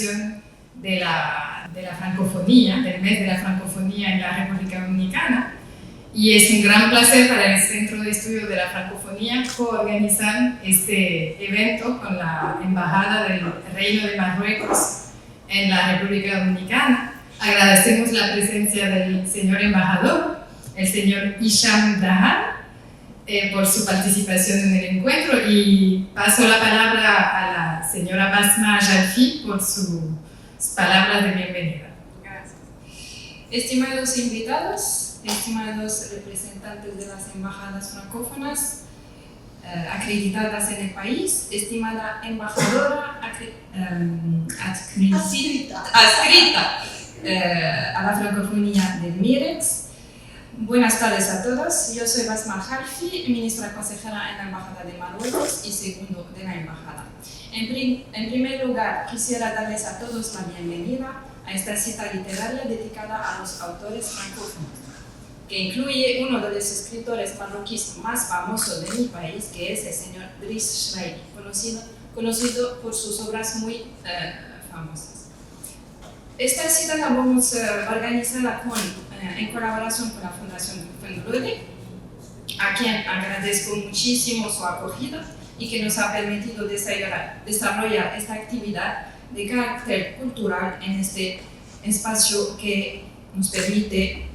celebración de la francofonía, del mes de la francofonía en la República Dominicana. Y es un gran placer para el Centro de Estudio de la Francofonía coorganizar este evento con la Embajada del Reino de Marruecos en la República Dominicana. Agradecemos la presencia del señor embajador, el señor Hicham Dahal, por su participación en el encuentro, y paso la palabra a la señora Basma Jalfi por sus palabras de bienvenida. Gracias. Estimados invitados, estimados representantes de las embajadas francófonas acreditadas en el país, estimada embajadora adscrita a la francofonía del MIREX. Buenas tardes a todos. Yo soy Basma Jalfi, ministra consejera en la Embajada de Marruecos y segundo de la Embajada. En primer lugar, quisiera darles a todos la bienvenida a esta cita literaria dedicada a los autores francófonos, que incluye uno de los escritores marroquíes más famosos de mi país, que es el señor Driss Chelaili, conocido por sus obras muy famosas. Esta cita la vamos a organizar en colaboración con la Fundación Fendrode, a quien agradezco muchísimo su acogida y que nos ha permitido desarrollar esta actividad de carácter cultural en este espacio que nos permite,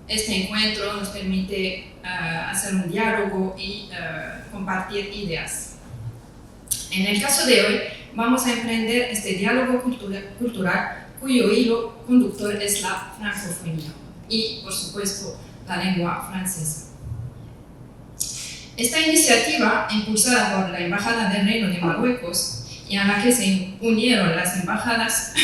este encuentro nos permite hacer un diálogo y compartir ideas. En el caso de hoy, vamos a emprender este diálogo cultural cuyo hilo conductor es la francofonía y, por supuesto, la lengua francesa. Esta iniciativa, impulsada por la Embajada del Reino de Marruecos y a la que se unieron las embajadas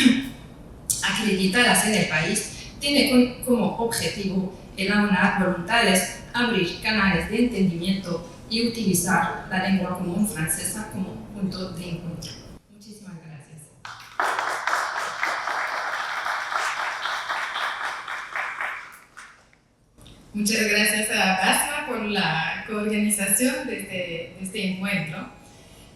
acreditadas en el país, tiene como objetivo el aunar voluntades, abrir canales de entendimiento y utilizar la lengua común francesa como punto de encuentro. Muchísimas gracias. Muchas gracias a Basma por la coorganización de este encuentro.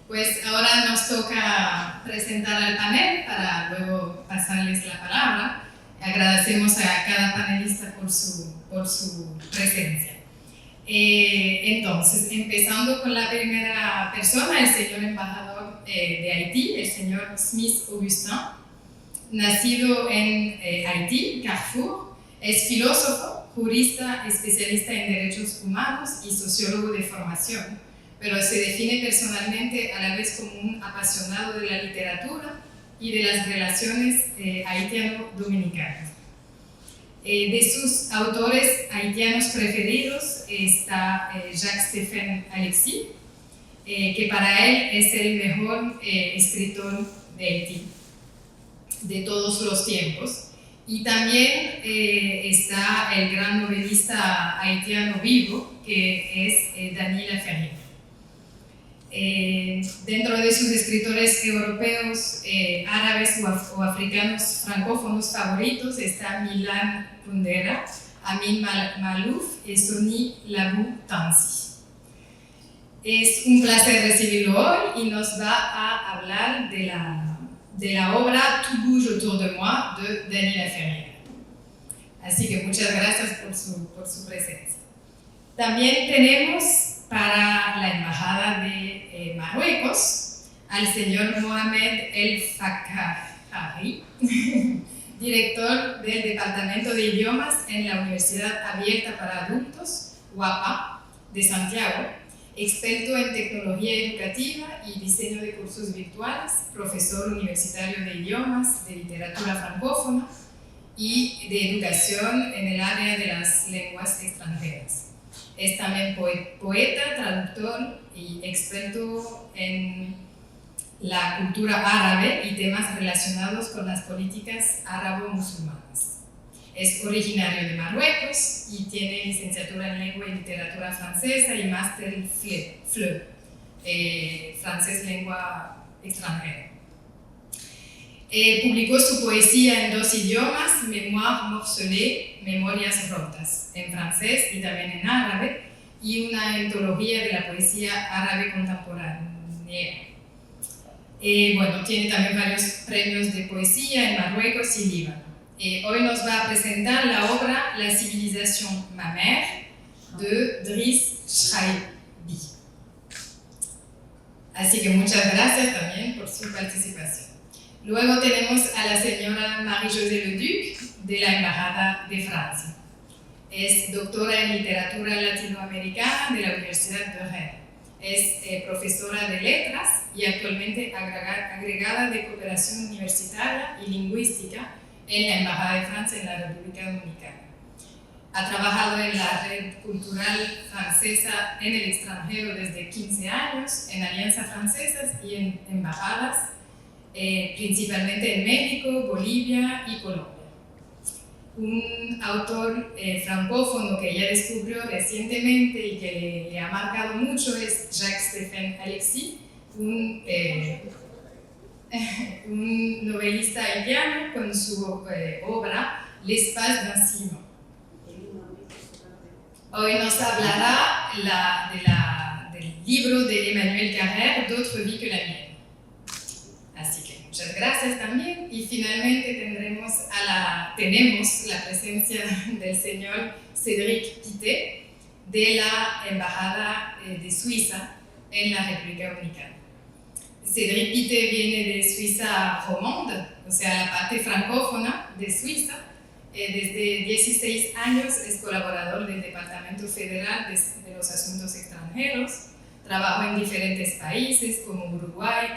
Pues ahora nos toca presentar al panel para luego pasarles la palabra. Agradecemos a cada panelista por su presencia. Entonces, empezando con la primera persona, el señor embajador de Haití, el señor Smith Augustin, nacido en Haití, Carrefour, es filósofo, jurista, especialista en derechos humanos y sociólogo de formación, pero se define personalmente a la vez como un apasionado de la literatura y de las relaciones haitiano-dominicanas. De sus autores haitianos preferidos está Jacques-Stéphane Alexis, que para él es el mejor escritor de Haití de todos los tiempos. Y también está el gran novelista haitiano vivo, que es Dany Laferrière. Dentro de sus escritores europeos, árabes o africanos francófonos favoritos está Milan Kundera, Amin Malouf y Sony Labou Tansi. Es un placer recibirlo hoy y nos va a hablar de la obra Tout bouge autour de moi de Dany Laferrière. Así que muchas gracias por su presencia. También tenemos para la Embajada de Marruecos al señor Mohamed El Fakhari, director del Departamento de Idiomas en la Universidad Abierta para Adultos, UAPA, de Santiago, experto en tecnología educativa y diseño de cursos virtuales, profesor universitario de idiomas, de literatura francófona y de educación en el área de las lenguas extranjeras. Es también poeta, traductor y experto en la cultura árabe y temas relacionados con las políticas árabo-musulmanas. Es originario de Marruecos y tiene licenciatura en lengua y literatura francesa y máster en FLE, francés lengua extranjera. Publicó su poesía en 2 idiomas, Mémoires morcelées, Memorias rotas, en francés y también en árabe, y una antología de la poesía árabe contemporánea. Bueno, tiene también varios premios de poesía en Marruecos y Líbano. Hoy nos va a presentar la obra La civilización mamère de Driss Chaibi. Así que muchas gracias también por su participación. Luego tenemos a la señora Marie-Josée Leduc de la Embajada de Francia. Es doctora en literatura latinoamericana de la Universidad de Rennes. Es profesora de letras y actualmente agregada de cooperación universitaria y lingüística en la Embajada de Francia en la República Dominicana. Ha trabajado en la red cultural francesa en el extranjero desde 15 años, en alianzas francesas y en embajadas, principalmente en México, Bolivia y Colombia. Un autor francófono que ella descubrió recientemente y que le ha marcado mucho es Jacques-Stéphane Alexis, un novelista haïtien con su obra L'espace d'un ciment. Hoy nos hablará del libro de Emmanuel Carrère, D'autres vies que la mienne. Así que muchas gracias también. Y finalmente tenemos la presencia del señor Cédric Pittet de la Embajada de Suiza en la República Dominicana. Cédric Pittet viene de Suiza romande, o sea, la parte francófona de Suiza. Desde 16 años es colaborador del Departamento Federal de los Asuntos Extranjeros. Trabajó en diferentes países como Uruguay,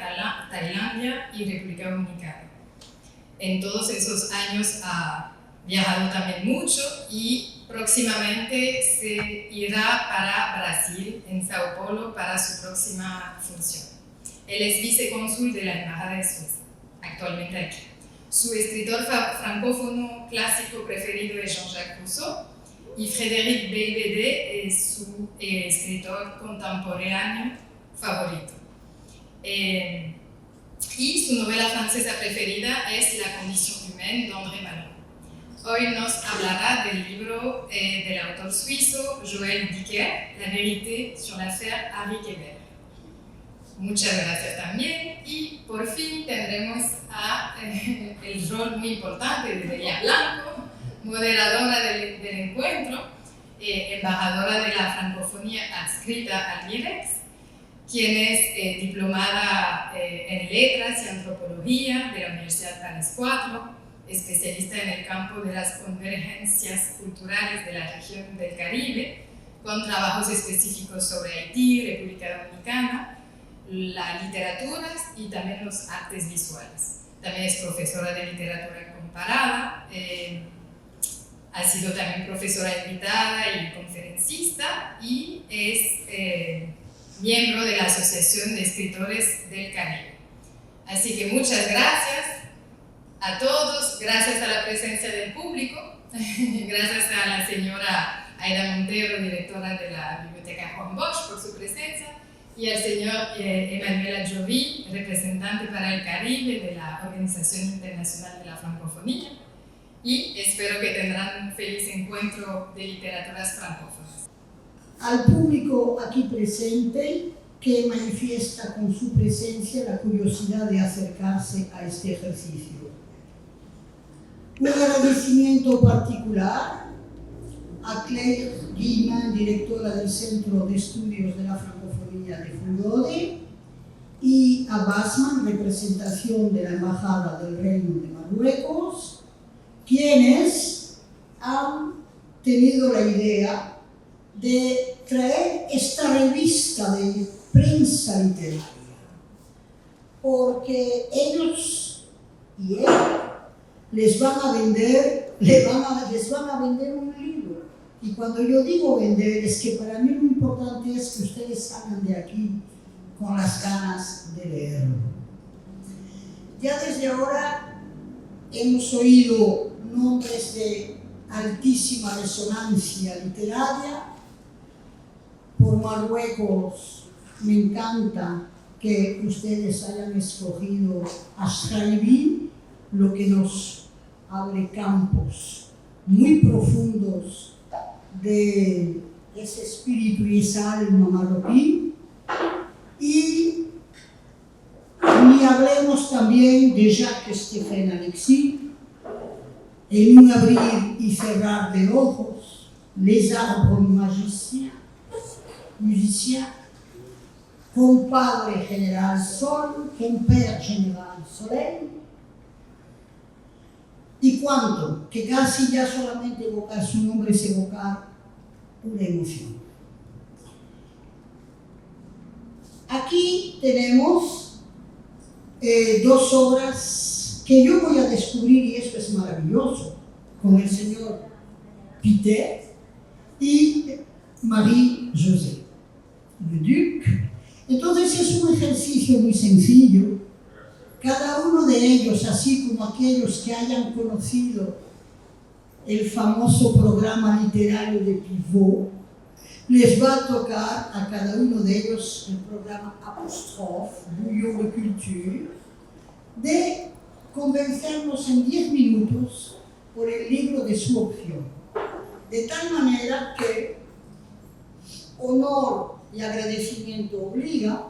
Tailandia y República Dominicana. En todos esos años ha viajado también mucho y próximamente se irá para Brasil, en Sao Paulo, para su próxima función. Él es vicecónsul de la Embajada de Suiza, actualmente aquí. Su escritor francófono clásico preferido es Jean-Jacques Rousseau y Frédéric Beigbeder es su escritor contemporáneo favorito. Y su novela francesa preferida es La condition humaine d'André Malraux. Hoy nos hablará del libro del autor suizo Joël Dicker, La vérité sur l'affaire Harry Kéber. Muchas gracias también y por fin tendremos el rol muy importante de Delia Blanco, moderadora del encuentro, embajadora de la francofonía adscrita al MIREX, quien es diplomada en letras y antropología de la Universidad Paris 4, especialista en el campo de las convergencias culturales de la región del Caribe, con trabajos específicos sobre Haití, República Dominicana, las literaturas y también los artes visuales. También es profesora de literatura comparada, ha sido también profesora invitada y conferencista y es miembro de la Asociación de Escritores del Caribe. Así que muchas gracias a todos, gracias a la presencia del público, gracias a la señora Aida Montero, directora de la Biblioteca Juan Bosch, por su presencia, y al señor Emmanuel Adjovi, representante para el Caribe de la Organización Internacional de la Francofonía, y espero que tendrán un feliz encuentro de literaturas francófonas. Al público aquí presente, que manifiesta con su presencia la curiosidad de acercarse a este ejercicio. Un agradecimiento particular a Claire Guillemin, directora del Centro de Estudios de la Francofonía de Fulgode, y a Basman, representación de la Embajada del Reino de Marruecos, quienes han tenido la idea de traer esta revista de prensa literaria, porque ellos y él les van a vender un libro. Y cuando yo digo vender, es que para mí lo importante es que ustedes salgan de aquí con las ganas de leerlo. Ya desde ahora hemos oído nombres de altísima resonancia literaria. Por Marruecos, me encanta que ustedes hayan escogido a Chaibi, lo que nos abre campos muy profundos de ese espíritu y esa alma marroquí. Y mi hablemos también de Jacques-Stéphane Alexis, en un abrir y cerrar de ojos, Les arbres musiciens, compadre general Sol, compère general Soleil, y cuánto, que casi ya solamente evocar su nombre es evocar una emoción. Aquí tenemos dos obras que yo voy a descubrir, y esto es maravilloso, con el señor Piter y Marie-José Leduc. Entonces es un ejercicio muy sencillo. Cada uno de ellos, así como aquellos que hayan conocido el famoso programa literario de Pivot, les va a tocar a cada uno de ellos el programa Apostrophe, Bouillon de Culture, de convencernos en 10 minutos por el libro de su opción. De tal manera que honor y agradecimiento obliga.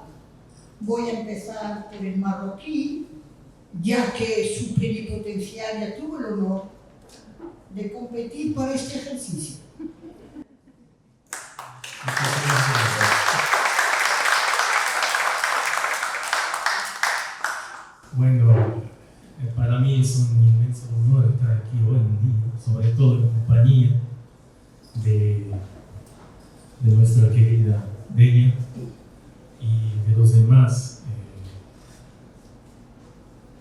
Voy a empezar por el marroquí, ya que su plenipotenciaria tuvo el honor de competir para este ejercicio. Bueno, para mí es un inmenso honor estar aquí hoy en día, sobre todo en compañía de nuestra querida Delia y de los demás.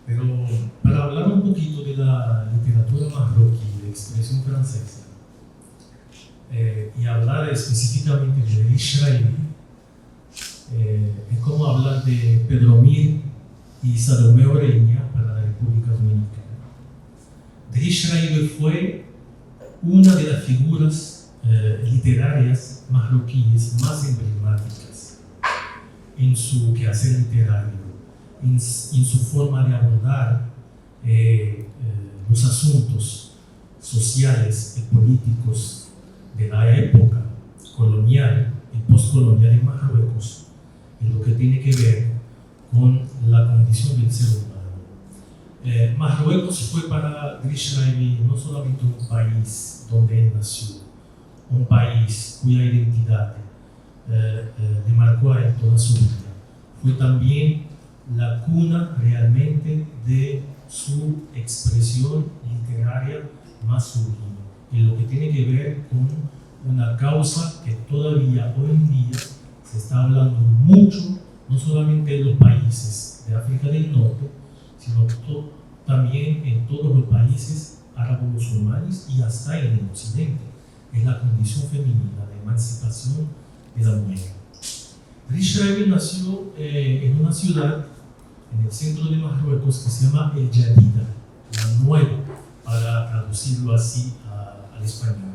Pero para hablar un poquito de la literatura marroquí, de expresión francesa, y hablar específicamente de Driss Raimi, es como hablar de Pedro Mir y Salomé Oreña para la República Dominicana. Driss Raimi fue una de las figuras literarias marroquíes más emblemáticas en su quehacer literario, en su forma de abordar los asuntos sociales y políticos de la época colonial y postcolonial en Marruecos, en lo que tiene que ver con la condición del ser humano. Marruecos fue para Driss Raimi no solamente un país donde él nació, un país cuya identidad le marcó a él toda su vida, fue también la cuna realmente de su expresión literaria más sublime, en lo que tiene que ver con una causa que todavía hoy en día se está hablando mucho, no solamente en los países de África del Norte, sino también en todos los países árabo-musulmanes y hasta en el occidente. Es la condición femenina, la emancipación de la mujer. Driss Raimi nació en una ciudad en el centro de Marruecos que se llama El Jadida, la nueva, para traducirlo así al español.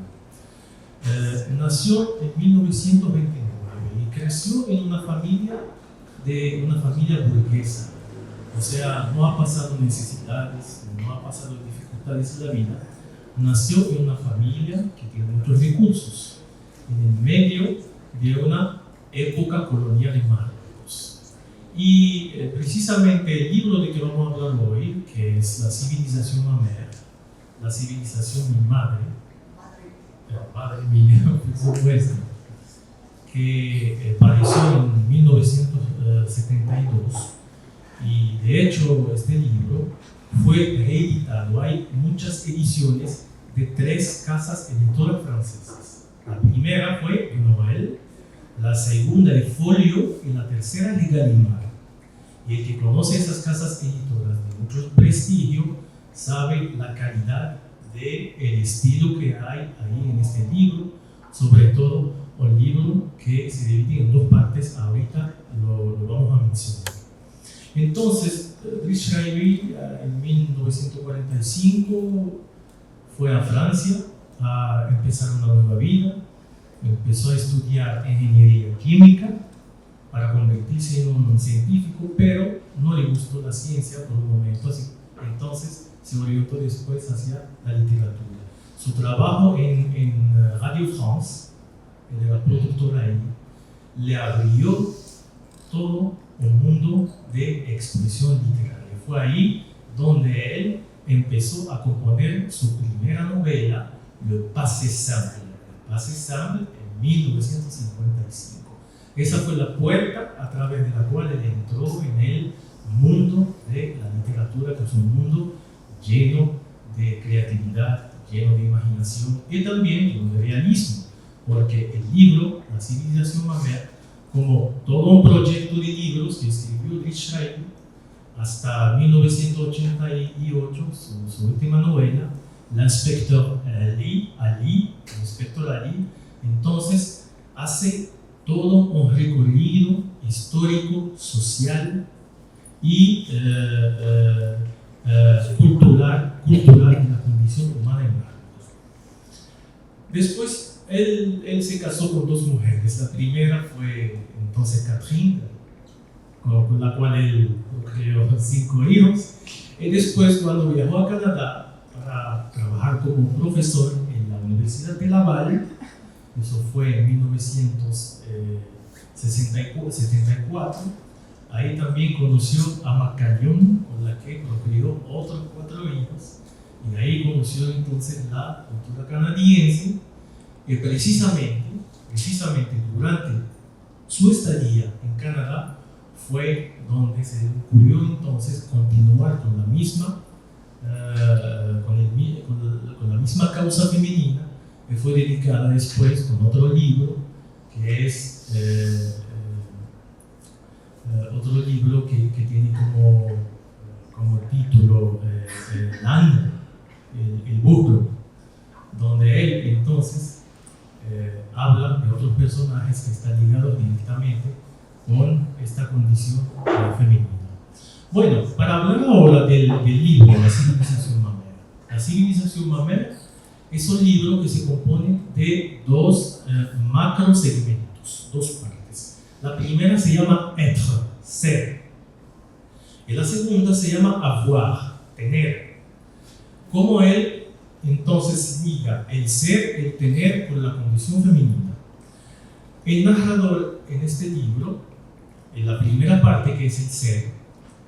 Nació en 1929 y creció en una familia burguesa, o sea, no ha pasado necesidades, no ha pasado dificultades en la vida. Nació en una familia que tiene muchos recursos, en el medio de una época colonial en Marruecos. Y precisamente el libro de que vamos a hablar hoy, que es La civilización mamère, la civilización mi madre mía, por supuesto, que apareció en 1972, y de hecho este libro fue reeditado. Hay muchas ediciones de 3 casas editoras francesas. La primera fue Noël, la segunda de Folio y la tercera de Gallimard. Y el que conoce esas casas editoras de mucho prestigio sabe la calidad del estilo que hay ahí en este libro, sobre todo un libro que se divide en 2 partes, ahorita lo vamos a mencionar. Entonces, Driss Raimi en 1945 fue a Francia a empezar una nueva vida. Empezó a estudiar ingeniería química para convertirse en un científico, pero no le gustó la ciencia por un momento, así. Entonces se orientó después hacia la literatura. Su trabajo en Radio France, de la productora ahí, le abrió todo un mundo de expresión literaria. Fue ahí donde él empezó a componer su primera novela, Le Passé Simple. Le Passé Simple en 1955. Esa fue la puerta a través de la cual él entró en el mundo de la literatura, que es un mundo lleno de creatividad, lleno de imaginación y también lleno de realismo, porque el libro La civilización mamea, como todo un proyecto de libros que escribió Dries Schreiber hasta 1988, su última novela, L'inspecteur Ali, el inspector Ali, entonces hace todo un recorrido histórico, social y cultural de la condición humana en Marruecos. Después él se casó con dos mujeres. La primera fue entonces Catherine, con la cual él creó 5 hijos. Y después, cuando viajó a Canadá para trabajar como profesor en la Universidad de Laval, eso fue en 1974, ahí también conoció a Macallón, con la que procreó otros 4 hijos, y ahí conoció entonces la cultura canadiense, que precisamente durante su estadía en Canadá fue donde se le ocurrió entonces continuar con la misma causa femenina, que fue dedicada después con otro libro, que es otro libro que tiene como título Land, el burro, donde él entonces habla de otros personajes que están ligados directamente con esta condición femenina. Bueno, para hablar ahora del libro La civilización mamea. La civilización mamea es un libro que se compone de 2 macro segmentos, 2 partes. La primera se llama être, ser, y la segunda se llama avoir, tener. Cómo él entonces liga el ser, el tener con la condición femenina. El narrador en este libro, en la primera parte, que es el ser,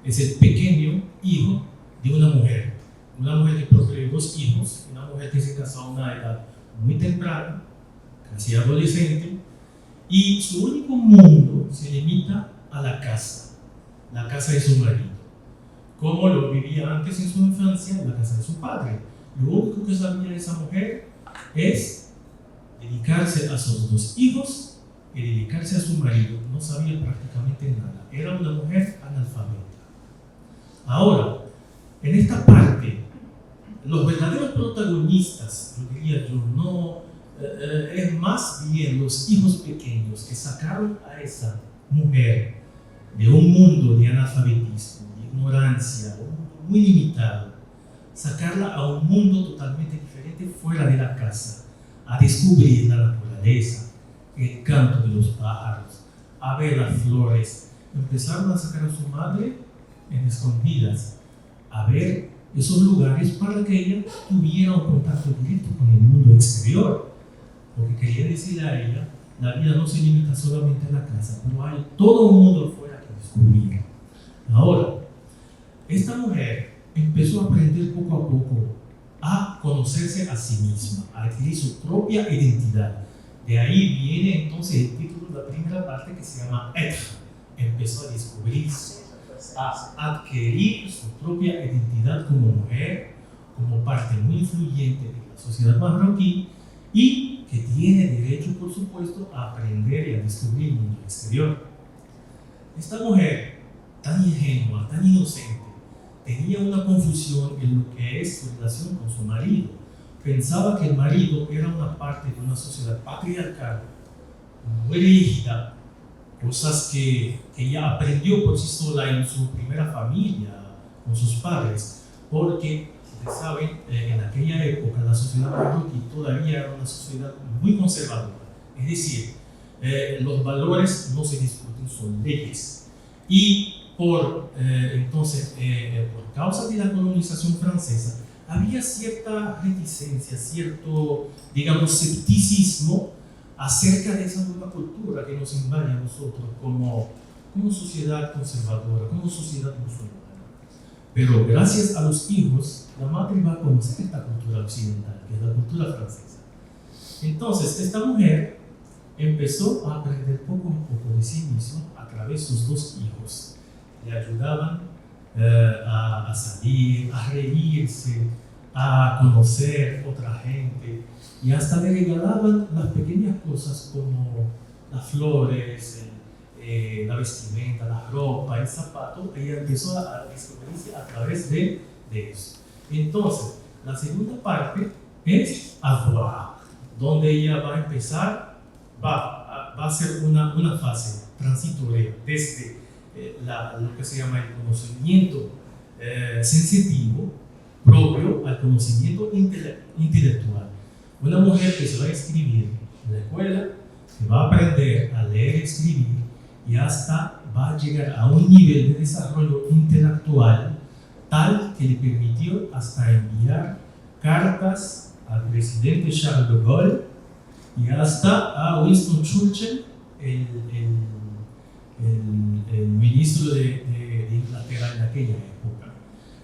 es el pequeño hijo de una mujer que procreó 2 hijos, una mujer que se casó a una edad muy temprana, casi adolescente, y su único mundo se limita a la casa de su marido, como lo vivía antes en su infancia en la casa de su padre. Lo único que sabía esa mujer es dedicarse a sus 2 hijos y dedicarse a su marido. No sabía prácticamente nada, era una mujer analfabeta. Ahora, en esta parte, los verdaderos protagonistas, yo diría yo, no es más bien los hijos pequeños que sacaron a esa mujer de un mundo de analfabetismo, de ignorancia, un mundo muy limitado, sacarla a un mundo totalmente diferente fuera de la casa, a descubrir la naturaleza, el canto de los pájaros, a ver las flores. Empezaron a sacar a su madre en escondidas, a ver esos lugares para que ella tuviera un contacto directo con el mundo exterior, porque quería decirle a ella, la vida no se limita solamente a la casa, pero hay todo un mundo afuera que descubrir. Ahora, esta mujer empezó a aprender poco a poco a conocerse a sí misma, a adquirir su propia identidad. De ahí viene entonces el título de la primera parte, que se llama être. Empezó a descubrirse, a adquirir su propia identidad como mujer, como parte muy influyente de la sociedad marroquí, y que tiene derecho, por supuesto, a aprender y a descubrir el mundo exterior. Esta mujer, tan ingenua, tan inocente, tenía una confusión en lo que es su relación con su marido. Pensaba que el marido era una parte de una sociedad patriarcal, muy rígida, cosas que ella aprendió por sí sola en su primera familia, con sus padres, porque, ustedes saben, en aquella época la sociedad marroquí todavía era una sociedad muy conservadora, es decir, los valores no se discuten, son leyes. Y por causa de la colonización francesa, había cierta reticencia, cierto, digamos, escepticismo acerca de esa nueva cultura que nos invade a nosotros como como sociedad conservadora, como sociedad musulmana. Pero gracias a los hijos, la madre va a conocer esta cultura occidental, que es la cultura francesa. Entonces, esta mujer empezó a aprender poco a poco de sí misma a través de sus dos hijos. Le ayudaban a salir, a reírse, a conocer otra gente, y hasta le regalaban las pequeñas cosas como las flores, la vestimenta, la ropa, el zapato. Ella empezó a descubrirse a través de eso. Entonces, la segunda parte es Azwa, donde ella va a empezar, va a ser una fase transitoria desde lo que se llama el conocimiento sensitivo propio al conocimiento intelectual. Una mujer que se va a inscribir en la escuela, que va a aprender a leer y escribir, y hasta va a llegar a un nivel de desarrollo intelectual tal que le permitió hasta enviar cartas al presidente Charles de Gaulle y hasta a Winston Churchill, el ministro de Inglaterra en aquella época.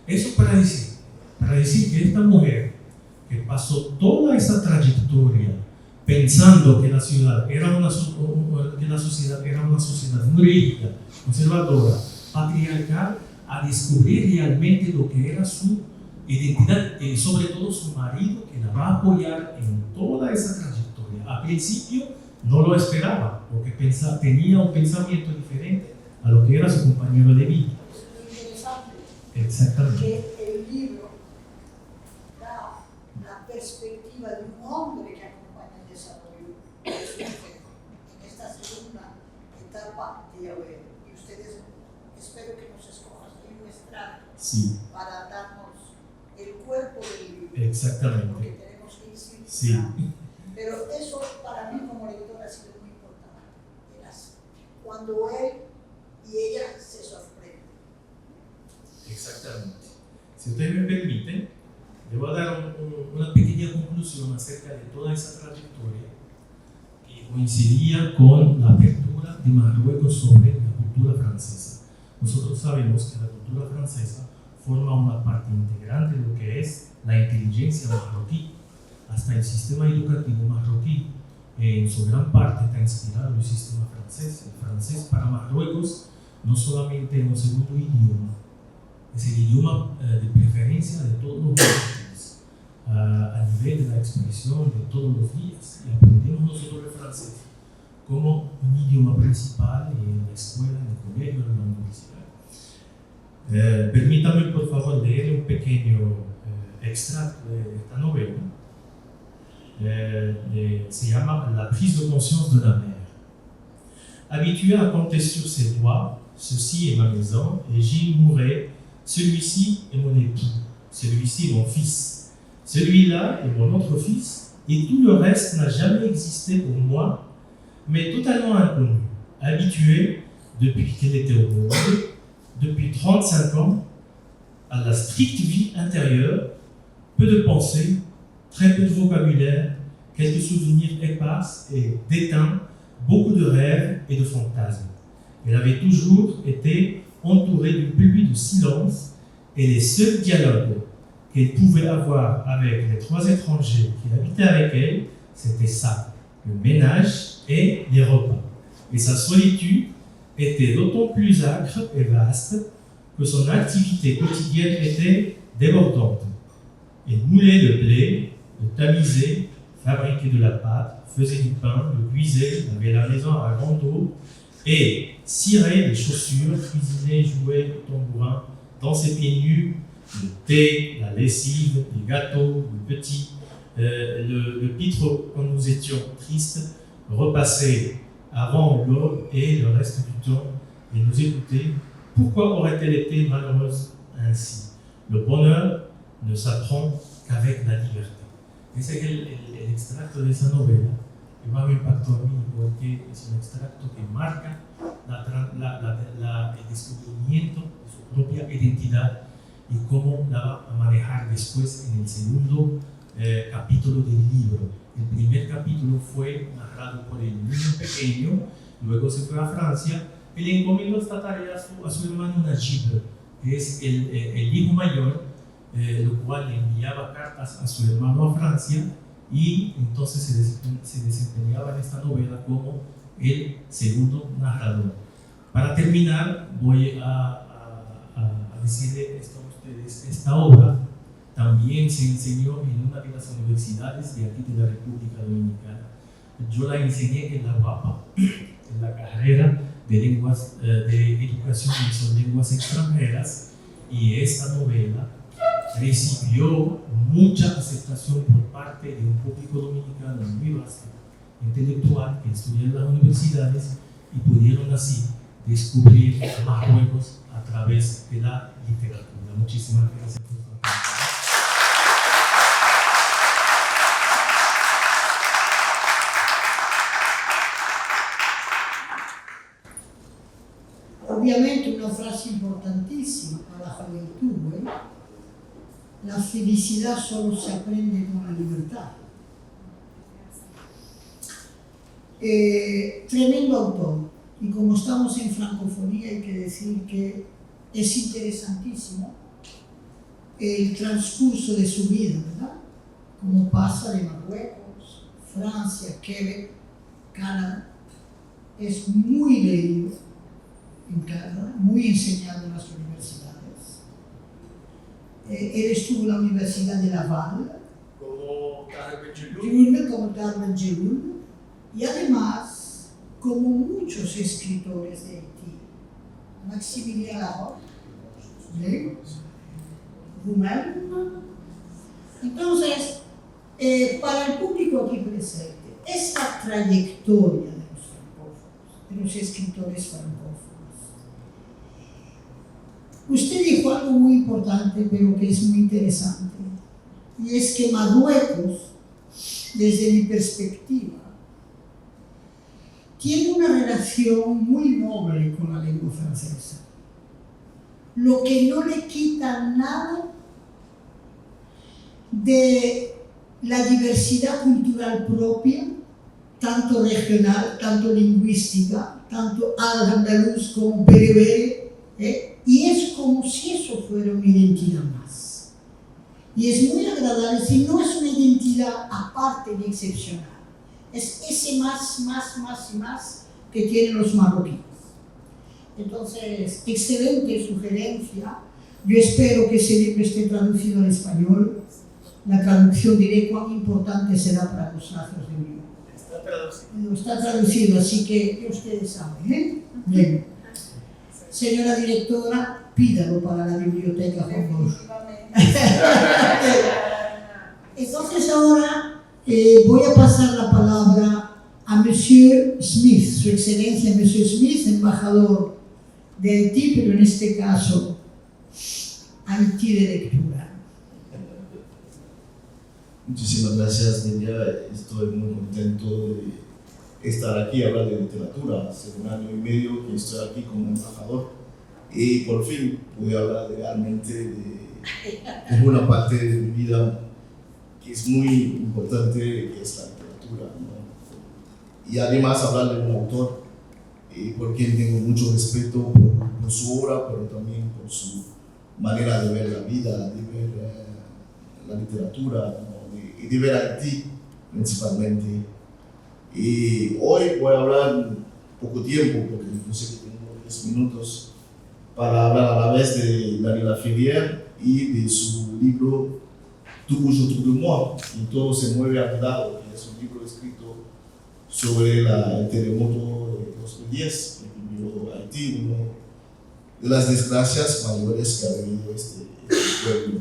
Eso para decir que esta mujer, que pasó toda esa trayectoria pensando que la sociedad era una sociedad muy rígida, conservadora, patriarcal, a descubrir realmente lo que era su identidad y sobre todo su marido, que la va a apoyar en toda esa trayectoria. A principio no lo esperaba, porque tenía un pensamiento diferente a lo que era su compañero de vida. Es interesante. Exactamente. Que el libro da la perspectiva de un hombre que acompaña el desarrollo de su mujer en esta segunda etapa de Yahweh. Y ustedes, espero que nos escojan un extracto Sí. para darnos el cuerpo del libro. Exactamente. Porque tenemos que ir sin Sí. Pero eso para mí como lectora ha sido muy importante. Era así. Cuando él y ella se sorprenden. Exactamente. Si ustedes me permiten, le voy a dar una pequeña conclusión acerca de toda esa trayectoria que coincidía con la apertura de Marruecos sobre la cultura francesa. Nosotros sabemos que la cultura francesa forma una parte integrante de lo que es la inteligencia marroquí. Hasta el sistema educativo marroquí, en su gran parte, está inspirado en el sistema francés. El francés para Marruecos no solamente es un segundo idioma, es el idioma de preferencia de todos los marroquíes, a nivel de la expresión de todos los días. Y aprendemos nosotros el francés como un idioma principal en la escuela, en el colegio, en la universidad. Permítame, por favor, leer un pequeño extracto de esta novela. Se llama La prise de conscience de la mère. Habitué à compter sur ses doigts, ceci est ma maison, et j'y mourrai, celui-ci est mon époux, celui-ci est mon fils, celui-là est mon autre fils, et tout le reste n'a jamais existé pour moi, mais totalement inconnu, habitué, depuis qu'elle était au monde, depuis 35 ans, à la stricte vie intérieure, peu de pensées, très peu de vocabulaire, quelques souvenirs épars et déteints, beaucoup de rêves et de fantasmes. Elle avait toujours été entourée d'une pluie de silence et les seuls dialogues qu'elle pouvait avoir avec les 3 étrangers qui habitaient avec elle, c'était ça, le ménage et les repas. Et sa solitude était d'autant plus âcre et vaste que son activité quotidienne était débordante. Elle moulait le blé, le tamisait, fabriquait de la pâte, faisait du pain, le cuisait, lavait la maison à grande eau et cirait les chaussures, cuisinait, jouait le tambourin, dans ses pieds nus, le thé, la lessive, les gâteaux, le pitre quand nous étions tristes, repassait avant l'aube et le reste du temps et nous écoutait. Pourquoi aurait-elle été malheureuse ainsi? Le bonheur ne s'apprend qu'avec la liberté. Ese es el extracto de esa novela que más me impactó a mí porque es un extracto que marca el descubrimiento de su propia identidad y cómo la va a manejar después en el segundo capítulo del libro. El primer capítulo fue narrado por el niño pequeño, luego se fue a Francia, él encomendó esta tarea a su hermano Najib, que es el hijo mayor, lo cual le enviaba cartas a su hermano a Francia, y entonces se desempeñaba en esta novela como el segundo narrador. Para terminar, voy a decirle esto a ustedes. Esta obra también se enseñó en una de las universidades de aquí de la República Dominicana. Yo la enseñé en la UAPA, en la carrera de educación en lenguas extranjeras, y esta novela recibió mucha aceptación por parte de un público dominicano muy vasto, intelectual, que estudia en las universidades, y pudieron así descubrir Marruecos a través de la literatura. Muchísimas gracias por su atención. Obviamente una frase importantísima para la juventud, ¿eh? La felicidad solo se aprende con la libertad. Tremendo autor, y como estamos en francofonía hay que decir que es interesantísimo el transcurso de su vida, ¿verdad? Como pasa de Marruecos, Francia, Quebec, Canadá. Es muy leído en Canadá, muy enseñado en las universidades. Él estuvo en la Universidad de Laval, como Carmen Geloul, y además, como muchos escritores de Haití, Maximilien Larocque, Roumen. Entonces, para el público aquí presente, esta trayectoria de los francófonos, de los escritores francófonos, usted dijo algo muy importante, pero que es muy interesante, y es que Marruecos, desde mi perspectiva, tiene una relación muy noble con la lengua francesa, lo que no le quita nada de la diversidad cultural propia, tanto regional, tanto lingüística, tanto andaluz como berebere, y es como si eso fuera una identidad más. Y es muy agradable, si no es una identidad aparte ni excepcional, es ese más que tienen los marroquíes. Entonces, excelente sugerencia. Yo espero que ese libro esté traducido al español. La traducción diré cuán importante será para los lazos de unión. Está traducido. Está traducido, así que ustedes saben, ¿eh? Bien. Señora directora, pídalo para la biblioteca Juan Bosch. Entonces ahora voy a pasar la palabra a Monsieur Smith, Su Excelencia Monsieur Smith, embajador de Haití, pero en este caso Haití de lectura. Muchísimas gracias, Delia. Estoy muy contento de estar aquí a hablar de literatura. Hace 1 año y medio que estoy aquí como embajador y por fin pude hablar realmente de una parte de mi vida que es muy importante, que es la literatura, ¿no? Y además hablar de un autor por quien tengo mucho respeto por su obra, pero también por su manera de ver la vida, de ver la literatura, ¿no? Y de ver a Haití principalmente. Y hoy voy a hablar poco tiempo, porque yo sé que tengo 10 minutos, para hablar a la vez de Daniela Ferrier y de su libro Tout bouge autour de moi, y todo se mueve a mi lado, que es un libro escrito sobre el terremoto de 2010 que vivió Haití, una de las desgracias mayores que ha vivido este pueblo.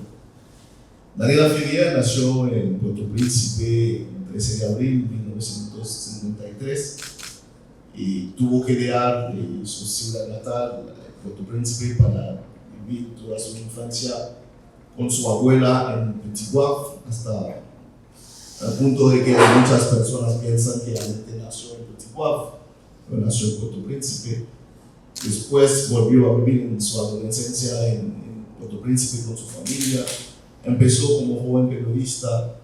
Daniela Ferrier nació en Puerto Príncipe el 13 de abril de 1953 y tuvo que dejar su ciudad natal, Puerto Príncipe, para vivir toda su infancia con su abuela en Petit Goâve, hasta el punto de que muchas personas piensan que realmente nació en Petit Goâve, pero nació en Puerto Príncipe. Después volvió a vivir en su adolescencia en Puerto Príncipe con su familia. Empezó como joven periodista,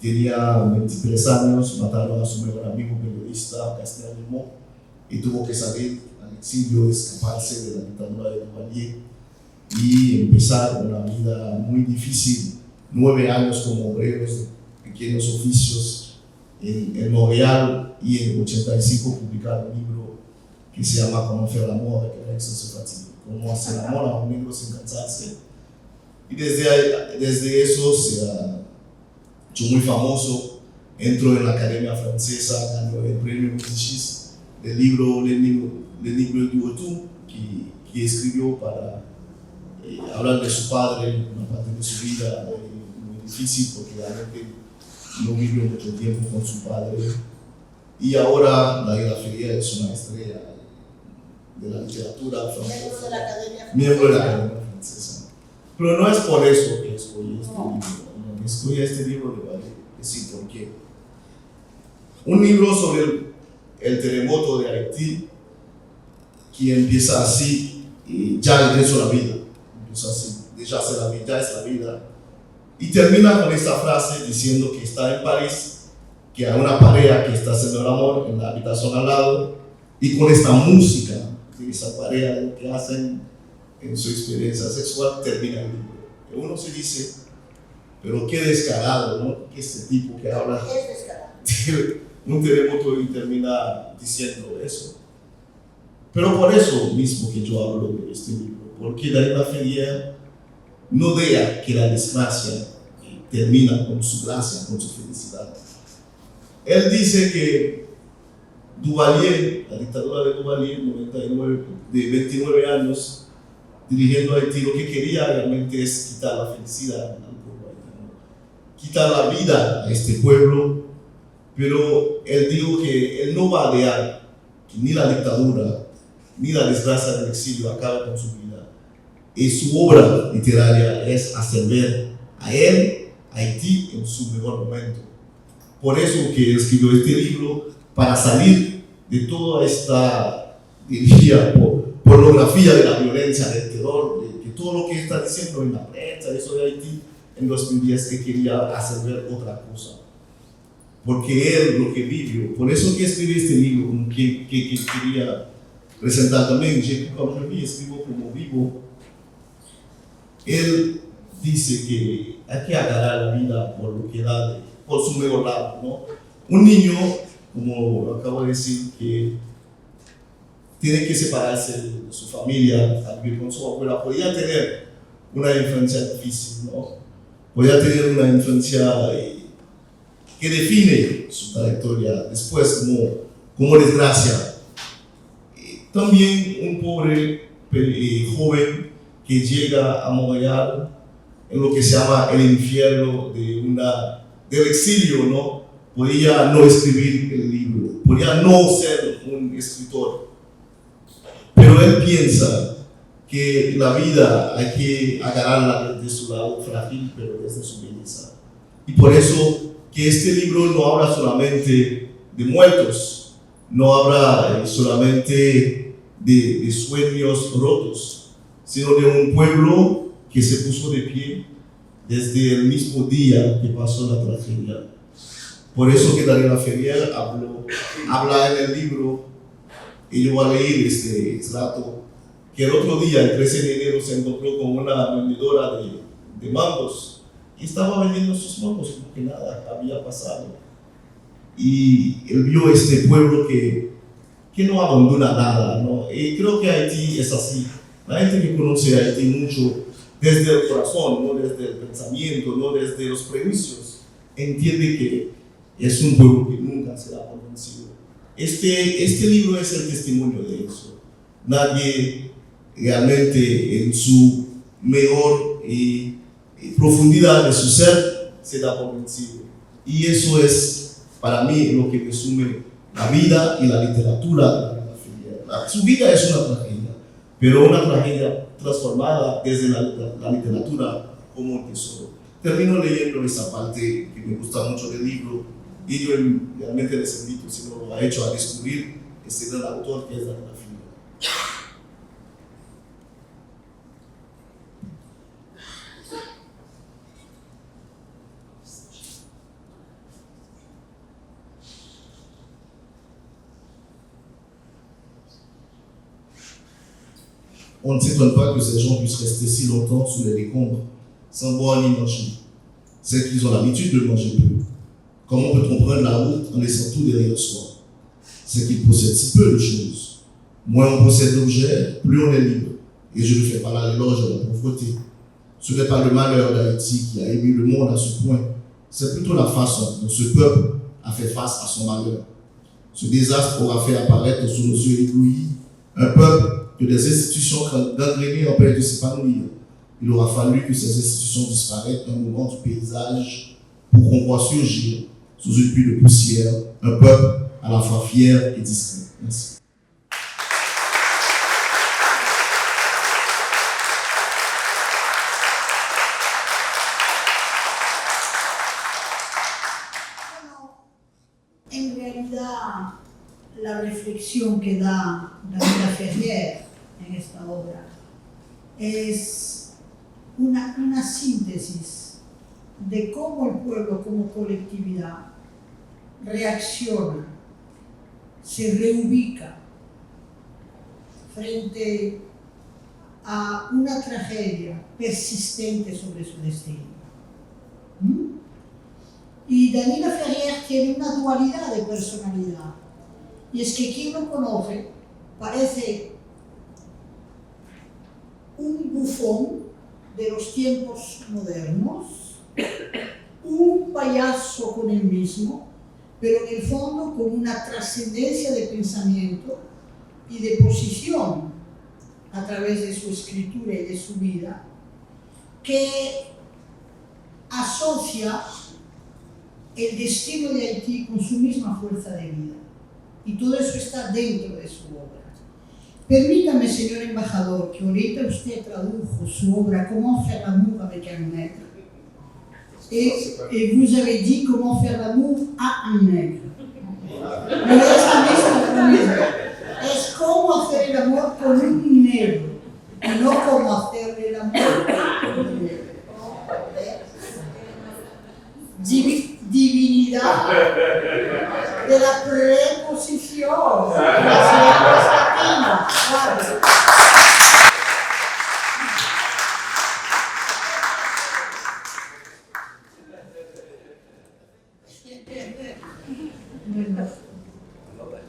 tenía 23 años, mataron a su mejor amigo periodista, Castellano, y tuvo que salir a al exilio, escaparse de la dictadura de Duvalier y empezar una vida muy difícil, 9 años como obreros de pequeños oficios en Montreal, y en 85 publicar un libro que se llama Comment faire l'amour avec un ex se fatigue, cómo hacer amor a un negro sin cansarse. Y desde eso se ha hecho muy famoso. Entró en la Academia Francesa, ganó el premio Médicis del libro Le Livre du Retour, que escribió para hablar de su padre, una parte de su vida muy difícil porque realmente no vivió mucho tiempo con su padre. Y ahora David Laferrière es una estrella de la literatura francesa, miembro de la Academia Francesa. Pero no es por eso que escogí este libro. No, escogí este libro, le voy a decir por qué. Un libro sobre el terremoto de Haití, que empieza así, y ya empezó la vida. Empieza así, ya es la vida. Y termina con esta frase diciendo que está en París, que hay una pareja que está haciendo el amor en la habitación al lado, y con esta música de esa pareja, lo que hacen en su experiencia sexual, termina el libro. Y uno se dice, pero qué descarado, ¿no? Que este tipo que habla de un terremoto y termina diciendo eso. Pero por eso mismo que yo hablo de este libro, porque David Laferrière no deja que la desgracia termina con su gracia, con su felicidad. Él dice que Duvalier, la dictadura de Duvalier, de 29 años, dirigiendo a Haití, lo que quería realmente es quitar la felicidad al pueblo haitiano, quitar la vida a este pueblo, pero él dijo que él no va a dejar que ni la dictadura ni la desgracia del exilio acabe con su vida. Y su obra literaria es hacer ver a él, a Haití, en su mejor momento. Por eso que escribió este libro, para salir de toda esta, diría, pornografía de la violencia, del terror, de todo lo que está diciendo en la prensa, eso de Haití, en 2010, que quería hacer ver otra cosa. Porque él lo que vivió, por eso que escribí este libro, que quería presentar también, como yo escribo como vivo. Él dice que hay que agarrar la vida por lo que da, por su mejor lado, ¿no? Un niño, como lo acabo de decir, que tiene que separarse de su familia, a vivir con su abuela, podía tener una infancia difícil, ¿no? Podía tener una infancia que define su trayectoria después como desgracia. También un pobre joven que llega a Montreal en lo que se llama el infierno del exilio, ¿no? Podía no escribir el libro, podía no ser un escritor, pero él piensa que la vida hay que agarrarla desde su lado frágil, pero desde su belleza. Y por eso que este libro no habla solamente de muertos, no habla solamente de sueños rotos, sino de un pueblo que se puso de pie desde el mismo día que pasó la tragedia. Por eso que David Laferrière habla en el libro, y yo voy a leer este extracto, que el otro día, el 13 de enero, se encontró con una vendedora de mangos y estaba vendiendo sus mangos como que nada había pasado. Y él vio este pueblo que no abandona nada, ¿no? Y creo que Haití es así. La gente que conoce a Haití mucho desde el corazón, no desde el pensamiento, no desde los prejuicios, entiende que es un pueblo que nunca será por vencido. Este libro es el testimonio de eso. Nadie realmente en su mejor profundidad de su ser se da por vencido. Y eso es para mí lo que resume la vida y la literatura de David Laferrière. Su vida es una tragedia, pero una tragedia transformada desde la literatura como un tesoro. Termino leyendo esa parte que me gusta mucho del libro y yo realmente les invito, si no lo ha hecho, a descubrir este gran autor que es David Laferrière. On ne s'étonne pas que ces gens puissent rester si longtemps sous les décombres, sans boire ni manger. C'est qu'ils ont l'habitude de manger peu. Comment peut-on prendre la route en laissant tout derrière soi? C'est qu'ils possèdent si peu de choses. Moins on possède d'objets, plus on est libre. Et je ne fais pas là l'éloge de la pauvreté. Ce n'est pas le malheur d'Haïti qui a ému le monde à ce point. C'est plutôt la façon dont ce peuple a fait face à son malheur. Ce désastre aura fait apparaître sous nos yeux éblouis un peuple que des institutions gangrénées empêchent de s'épanouir. Il aura fallu que ces institutions disparaissent un moment du paysage pour qu'on voit surgir, sous une pluie de poussière, un peuple à la fois fier et discret. Merci. En realidad, la reflexión que da Daniela Ferrier en esta obra es una síntesis de cómo el pueblo como colectividad reacciona, se reubica frente a una tragedia persistente sobre su destino. Y Daniela Ferrier tiene una dualidad de personalidad, y es que quien lo conoce parece un bufón de los tiempos modernos, un payaso con él mismo, pero en el fondo con una trascendencia de pensamiento y de posición a través de su escritura y de su vida, que asocia el destino de Haití con su misma fuerza de vida. Y todo eso está dentro de su obra. Permítame, señor embajador, que ahorita usted tradujo su obra Comment faire l'amour avec un nègre. Et vous avez dit comment faire l'amour à un nègre. No es la misma. Es cómo hacer el amor con un negro, y no cómo hacer el amor con un negro. Divinidad de la preposición, de las lenguas latinas. Claro.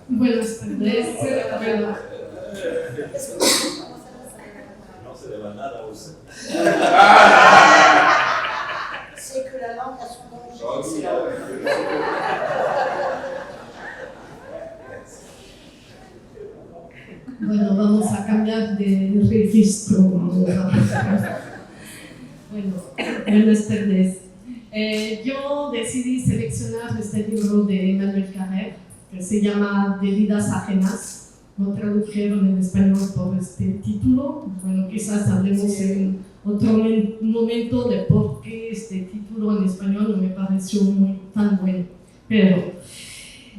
Buenas tardes. No se le va nada a usted. Sé que la langue a son danger. Bueno, vamos a cambiar de registro. Bueno, buenas tardes. Yo decidí seleccionar este libro de Emmanuel Carrère, que se llama De vidas ajenas. Lo tradujeron en español por este título. Bueno, quizás hablemos en otro momento de por qué este título en español no me pareció tan bueno. Pero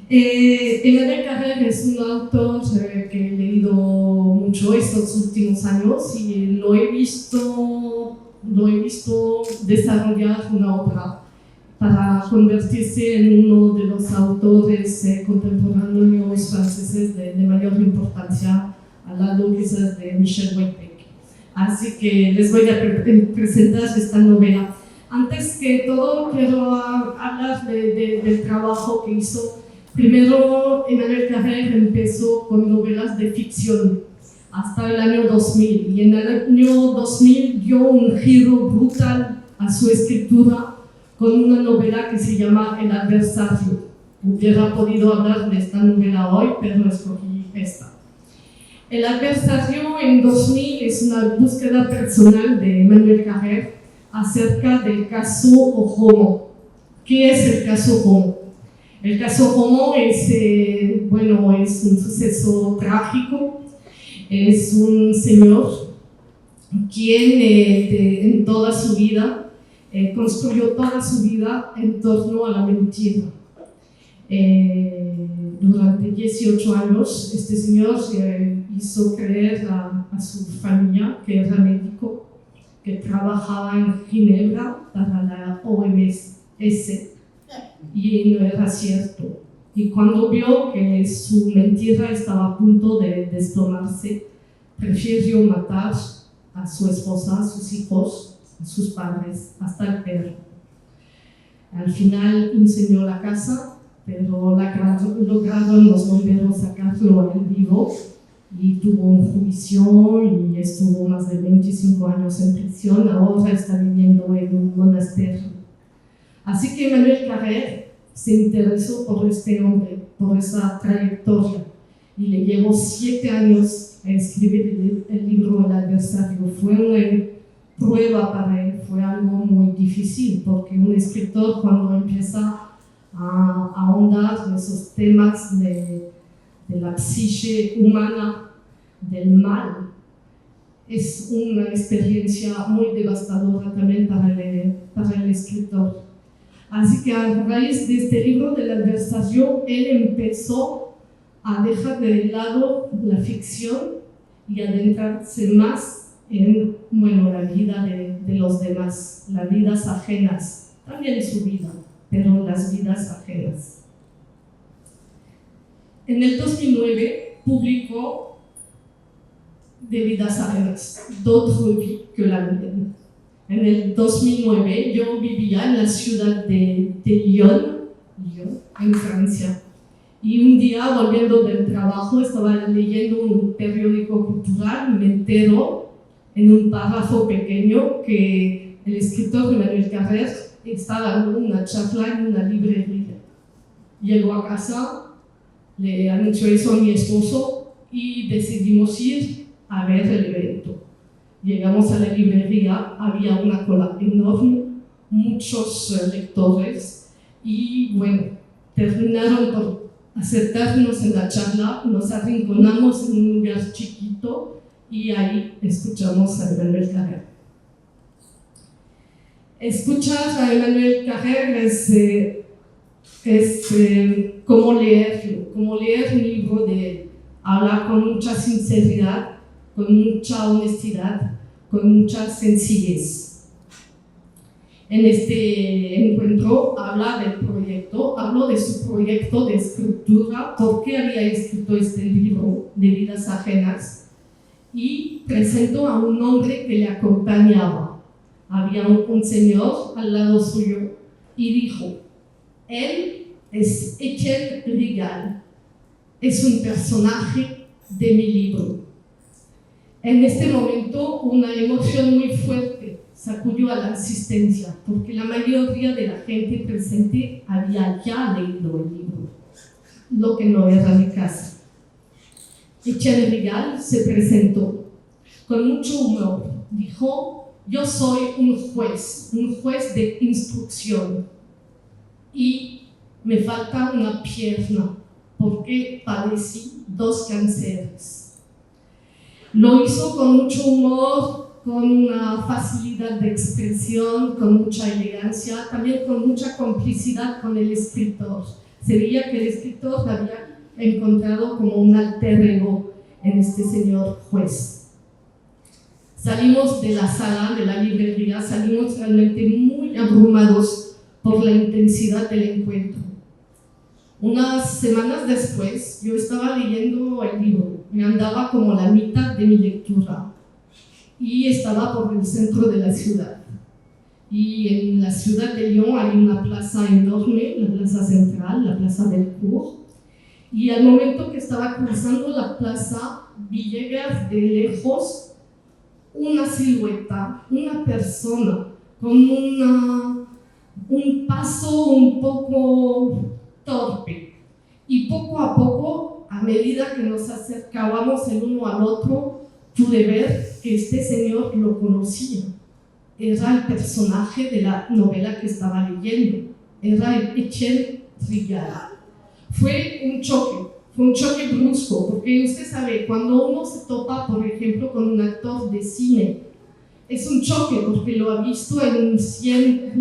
Emmanuel Carrère es un autor que he leído mucho estos últimos años y lo he visto desarrollar una obra para convertirse en uno de los autores contemporáneos franceses de mayor importancia, al lado quizás de Michel Houellebecq. Así que les voy a presentar esta novela. Antes que todo, quiero hablar del trabajo que hizo. Primero, Emmanuel Carrère empezó con novelas de ficción hasta el año 2000, y en el año 2000 dio un giro brutal a su escritura con una novela que se llama El adversario. Hubiera podido hablar de esta novela hoy, pero escogí esta. El adversario en 2000 es una búsqueda personal de Emmanuel Carrère acerca del caso Romo. ¿Qué es el caso Romo? El caso Romo es un suceso trágico. Es un señor quien en toda su vida construyó toda su vida en torno a la mentira. Durante 18 años este señor hizo creer a su familia que era médico, que trabajaba en Ginebra para la OMS, y no era cierto. Y cuando vio que su mentira estaba a punto de desplomarse, prefirió matar a su esposa, a sus hijos, a sus padres, hasta el perro. Al final incendió la casa, pero lograron los bomberos sacarlo a él vivo y tuvo un juicio y estuvo más de 25 años en prisión. Ahora está viviendo en un monasterio. Así que Emmanuel Carrère se interesó por este hombre, por esa trayectoria, y le llevó 7 años a escribir el libro El adversario. Fue una prueba para él, fue algo muy difícil, porque un escritor cuando empieza a ahondar en esos temas de la psique humana, del mal, es una experiencia muy devastadora también para el escritor. Así que a raíz de este libro del adversario, él empezó a dejar de lado la ficción y adentrarse más en la vida de los demás, las vidas ajenas, también su vida, pero las vidas ajenas. En el 2009 publicó De vidas ajenas, d'autres vies que la mienne. En el 2009 yo vivía en la ciudad de Lyon, en Francia. Y un día, volviendo del trabajo, estaba leyendo un periódico cultural y me entero en un párrafo pequeño que el escritor Emmanuel Carrère está dando una charla en una librería. Llego a casa, le anuncio eso a mi esposo y decidimos ir a ver el evento. Llegamos a la librería, había una cola enorme, muchos lectores y terminaron por aceptarnos en la charla, nos arrinconamos en un lugar chiquito y ahí escuchamos a Emmanuel Carrère. Escuchar a Emmanuel Carrère es como leerlo, como leer un libro de él. Habla con mucha sinceridad, con mucha honestidad, con mucha sencillez. En este encuentro habla del proyecto, habló de su proyecto de escritura, por qué había escrito este libro de vidas ajenas, y presentó a un hombre que le acompañaba. Había un señor al lado suyo y dijo: él es Étienne Rigal, es un personaje de mi libro. En este momento una emoción muy fuerte sacudió a la asistencia, porque la mayoría de la gente presente había ya leído el libro, lo que no era mi caso. Étienne Rigal se presentó con mucho humor, dijo: yo soy un juez de instrucción y me falta una pierna porque padecí 2 cánceres. Lo hizo con mucho humor, con una facilidad de expresión, con mucha elegancia, también con mucha complicidad con el escritor. Se veía que el escritor había encontrado como un alter ego en este señor juez. Salimos de la sala, de la librería, salimos realmente muy abrumados por la intensidad del encuentro. Unas semanas después, yo estaba leyendo el libro, me andaba como la mitad de mi lectura y estaba por el centro de la ciudad. Y en la ciudad de Lyon hay una plaza enorme, la plaza central, la plaza del Cours, y al momento que estaba cruzando la plaza, vi llegar de lejos una silueta, una persona con un paso un poco torpe, y poco a poco, a medida que nos acercábamos el uno al otro, pude ver que este señor lo conocía. Era el personaje de la novela que estaba leyendo, era el Étienne Rigal. Fue un choque brusco, porque usted sabe, cuando uno se topa, por ejemplo, con un actor de cine, es un choque porque lo ha visto en 100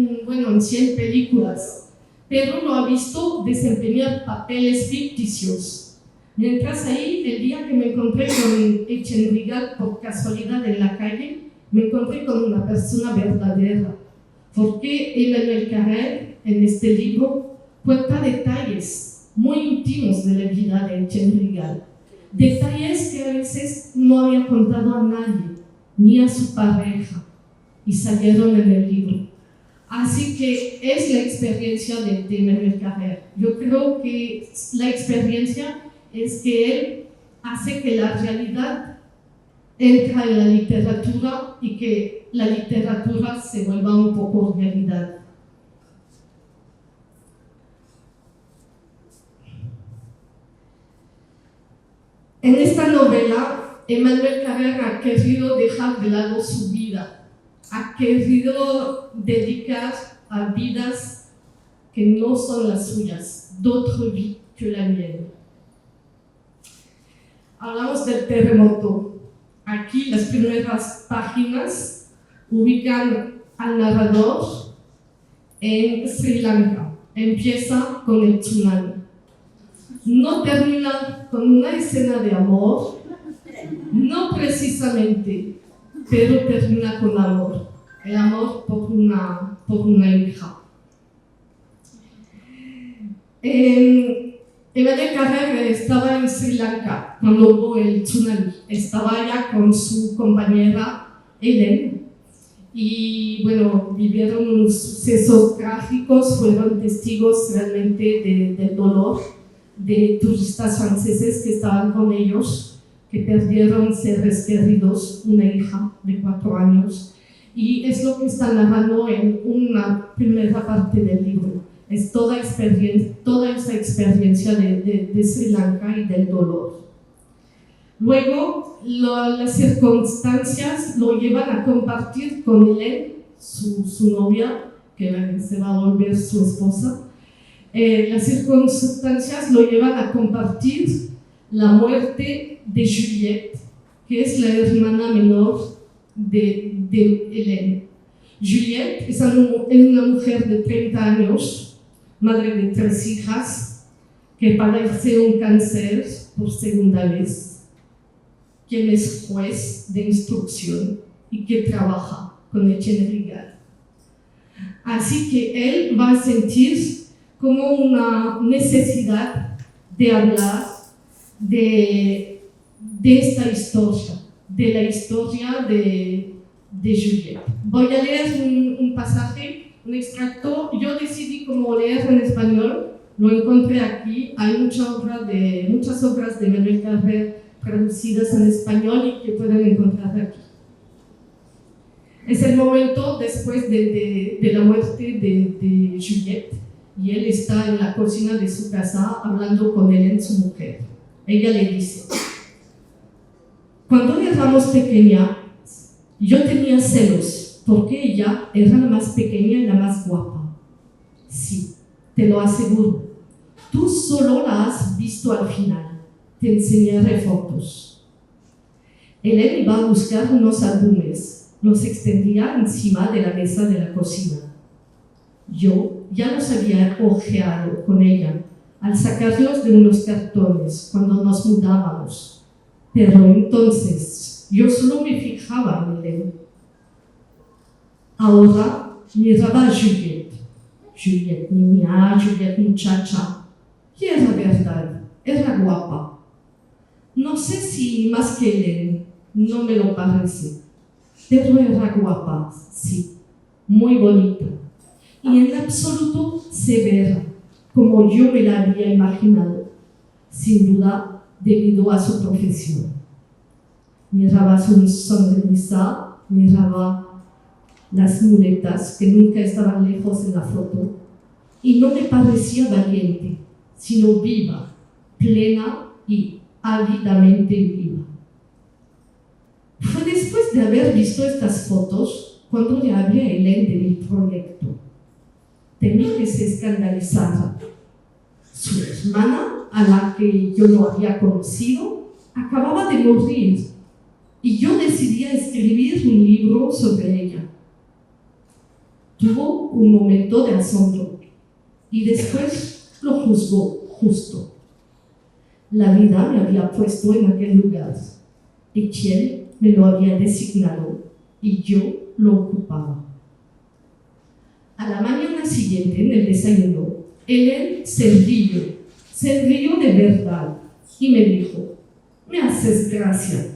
películas, pero lo ha visto desempeñar papeles ficticios. Mientras ahí, el día que me encontré con Étienne Rigal por casualidad en la calle, me encontré con una persona verdadera, porque Emmanuel Carrère, en este libro, cuenta detalles muy íntimos de la vida de Étienne Rigal. detalles que a veces no había contado a nadie, ni a su pareja, y salieron en el libro. Así que es la experiencia de Emmanuel Carrère. Yo creo que la experiencia es que él hace que la realidad entra en la literatura y que la literatura se vuelva un poco realidad. En esta novela, Emmanuel Carrère ha querido dejar de lado su vida, ha querido dedicar a vidas que no son las suyas, d'autres vies que la mienne. Hablamos del terremoto. Aquí las primeras páginas ubican al narrador en Sri Lanka. Empieza con el tsunami. No termina con una escena de amor, no precisamente, pero termina con amor. El amor por una hija. Emmanuel Carrère estaba en Sri Lanka cuando hubo el tsunami. Estaba allá con su compañera Hélène y bueno, vivieron unos sucesos trágicos, fueron testigos realmente del dolor de turistas franceses que estaban con ellos, que perdieron seres queridos, una hija de 4 años. Y es lo que está narrando en una primera parte del libro. Es toda esa experiencia de Sri Lanka y del dolor. Luego, las circunstancias lo llevan a compartir con Hélène, su novia, que se va a volver su esposa. Las circunstancias lo llevan a compartir la muerte de Juliette, que es la hermana menor de Hélène. Juliette es una mujer de 30 años, madre de 3 hijas, que padece un cáncer por segunda vez, quien es juez de instrucción y que trabaja con Etienne Rigal. Así que él va a sentir como una necesidad de hablar de esta historia, de la historia de Juliette. Voy a leer un pasaje, un extracto. Yo decidí cómo leer en español, lo encontré aquí. Hay muchas obras de Emmanuel Carrère traducidas en español y que pueden encontrar aquí. Es el momento después de la muerte de Juliette, y él está en la cocina de su casa hablando con Hélène, su mujer. Ella le dice: cuando éramos pequeñas, yo tenía celos, porque ella era la más pequeña y la más guapa. Sí, te lo aseguro. Tú solo la has visto al final. Te enseñaré fotos. Hélène iba a buscar unos álbumes. Los extendía encima de la mesa de la cocina. Yo ya los había hojeado con ella al sacarlos de unos cartones cuando nos mudábamos. Pero entonces yo solo me fijaba en Hélène. Ahora miraba a Juliette. Juliette niña, Juliette muchacha. Y era verdad, era guapa. No sé si más que Hélène, no me lo parece. Pero era guapa, sí, muy bonita. Y en absoluto severa, como yo me la había imaginado, sin duda debido a su profesión. Miraba su sonrisa, miraba las muletas que nunca estaban lejos en la foto, y no me parecía valiente, sino viva, plena y ávidamente viva. Fue después de haber visto estas fotos cuando le hablé a Hélène de mi proyecto. Temí que se escandalizara. Su hermana, a la que yo no había conocido, acababa de morir y yo decidí escribir un libro sobre ella. Tuvo un momento de asombro y después lo juzgó justo. La vida me había puesto en aquel lugar. Etienne me lo había designado y yo lo ocupaba. A la mañana siguiente, en el desayuno, Hélène se rió de verdad y me dijo: me haces gracia.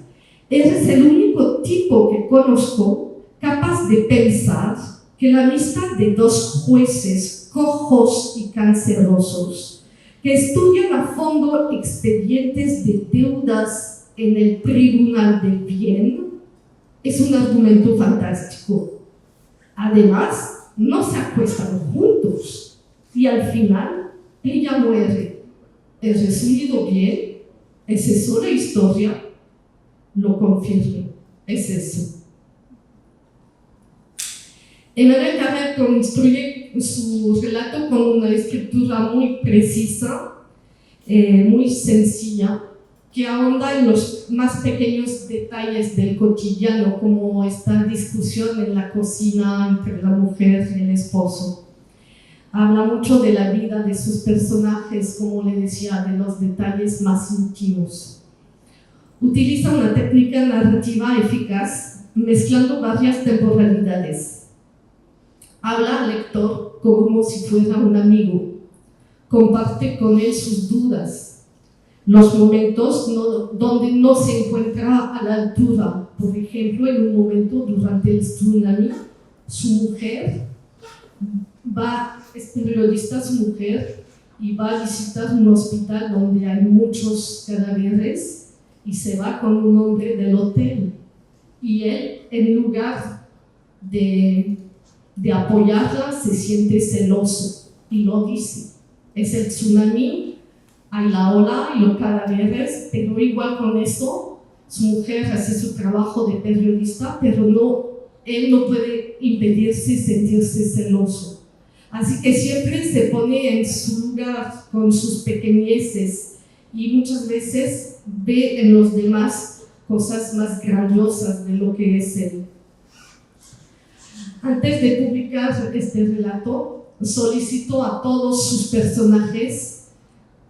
Eres el único tipo que conozco capaz de pensar que la amistad de dos jueces cojos y cancerosos que estudian a fondo expedientes de deudas en el Tribunal del Bien es un argumento fantástico. Además, no se acuestan juntos y al final ella muere. ¿He resumido bien? ¿Es eso la historia? Lo confirmo, es eso. Emmanuel Carrère construye su relato con una escritura muy precisa, muy sencilla, que ahonda en los más pequeños detalles del cotidiano, como esta discusión en la cocina entre la mujer y el esposo. Habla mucho de la vida de sus personajes, como le decía, de los detalles más íntimos. Utiliza una técnica narrativa eficaz, mezclando varias temporalidades. Habla al lector como si fuera un amigo, comparte con él sus dudas, los momentos donde no se encuentra a la altura. Por ejemplo, en un momento durante el tsunami, su mujer es periodista, su mujer, y va a visitar un hospital donde hay muchos cadáveres y se va con un hombre del hotel. Y él, en lugar de apoyarla, se siente celoso y lo dice. Es el tsunami, hay la ola y los cadáveres, pero igual con eso, su mujer hace su trabajo de periodista, pero él no puede impedirse sentirse celoso. Así que siempre se pone en su lugar con sus pequeñeces y muchas veces ve en los demás cosas más grandiosas de lo que es él. Antes de publicar este relato, solicitó a todos sus personajes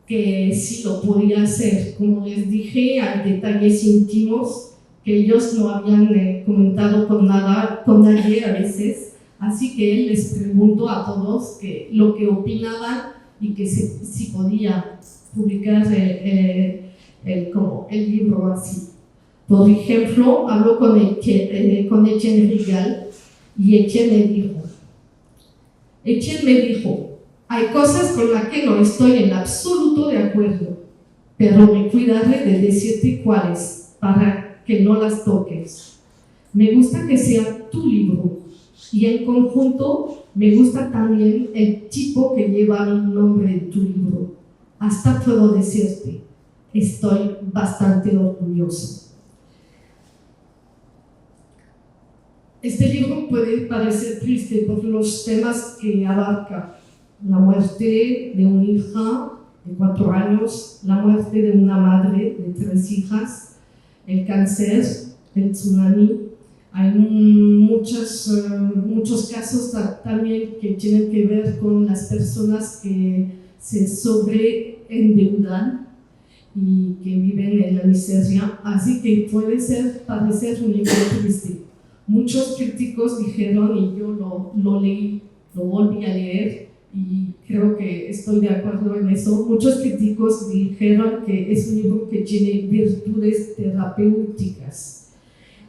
que sí lo podía hacer. Como les dije, hay detalles íntimos que ellos no habían comentado con nadie a veces. Así que él les preguntó a todos lo que opinaban y que si podía publicar el libro así. Por ejemplo, habló con Etienne Rigal y Etienne me dijo, hay cosas con las que no estoy en absoluto de acuerdo, pero me cuidaré de decirte cuáles para que no las toques. Me gusta que sea tu libro. Y en conjunto, me gusta también el tipo que lleva mi nombre en tu libro. Hasta puedo decirte, estoy bastante orgulloso. Este libro puede parecer triste por los temas que abarca. La muerte de una hija de 4 años, la muerte de una madre de 3 hijas, el cáncer, el tsunami. Hay muchos casos también que tienen que ver con las personas que se sobreendeudan y que viven en la miseria. Así que puede parecer un libro triste. Muchos críticos dijeron, y yo lo leí, lo volví a leer, y creo que estoy de acuerdo en eso. Muchos críticos dijeron que es un libro que tiene virtudes terapéuticas.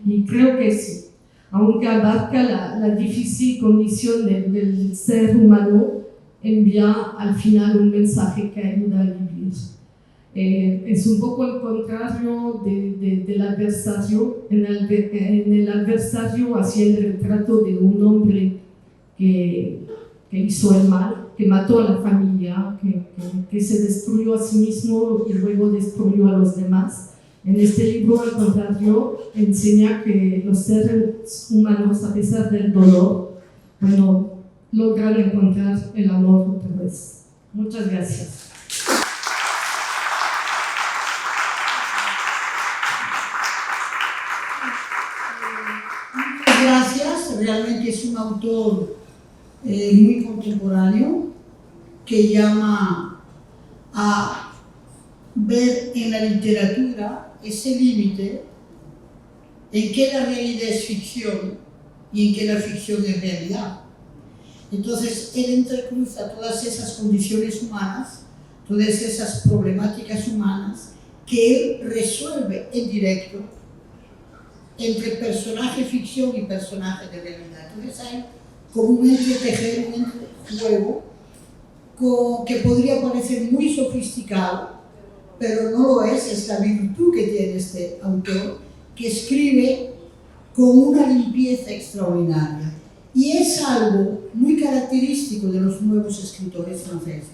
Y creo que sí, aunque abarca la difícil condición del ser humano, envía al final un mensaje que ayuda a vivir. Es un poco el contrario del adversario. En el adversario hacía el retrato de un hombre que hizo el mal, que mató a la familia, que se destruyó a sí mismo y luego destruyó a los demás. En este libro, al contrario, enseña que los seres humanos, a pesar del dolor, logran encontrar el amor otra vez. Muchas gracias. Muchas gracias. Realmente es un autor muy contemporáneo que llama a ver en la literatura ese límite en que la realidad es ficción y en que la ficción es realidad. Entonces, él entrecruza todas esas condiciones humanas, todas esas problemáticas humanas que él resuelve en directo entre personaje ficción y personaje de realidad. Entonces hay como un entretejer, un entrejuego que podría parecer muy sofisticado, pero no lo es la virtud que tiene este autor, que escribe con una limpieza extraordinaria. Y es algo muy característico de los nuevos escritores franceses,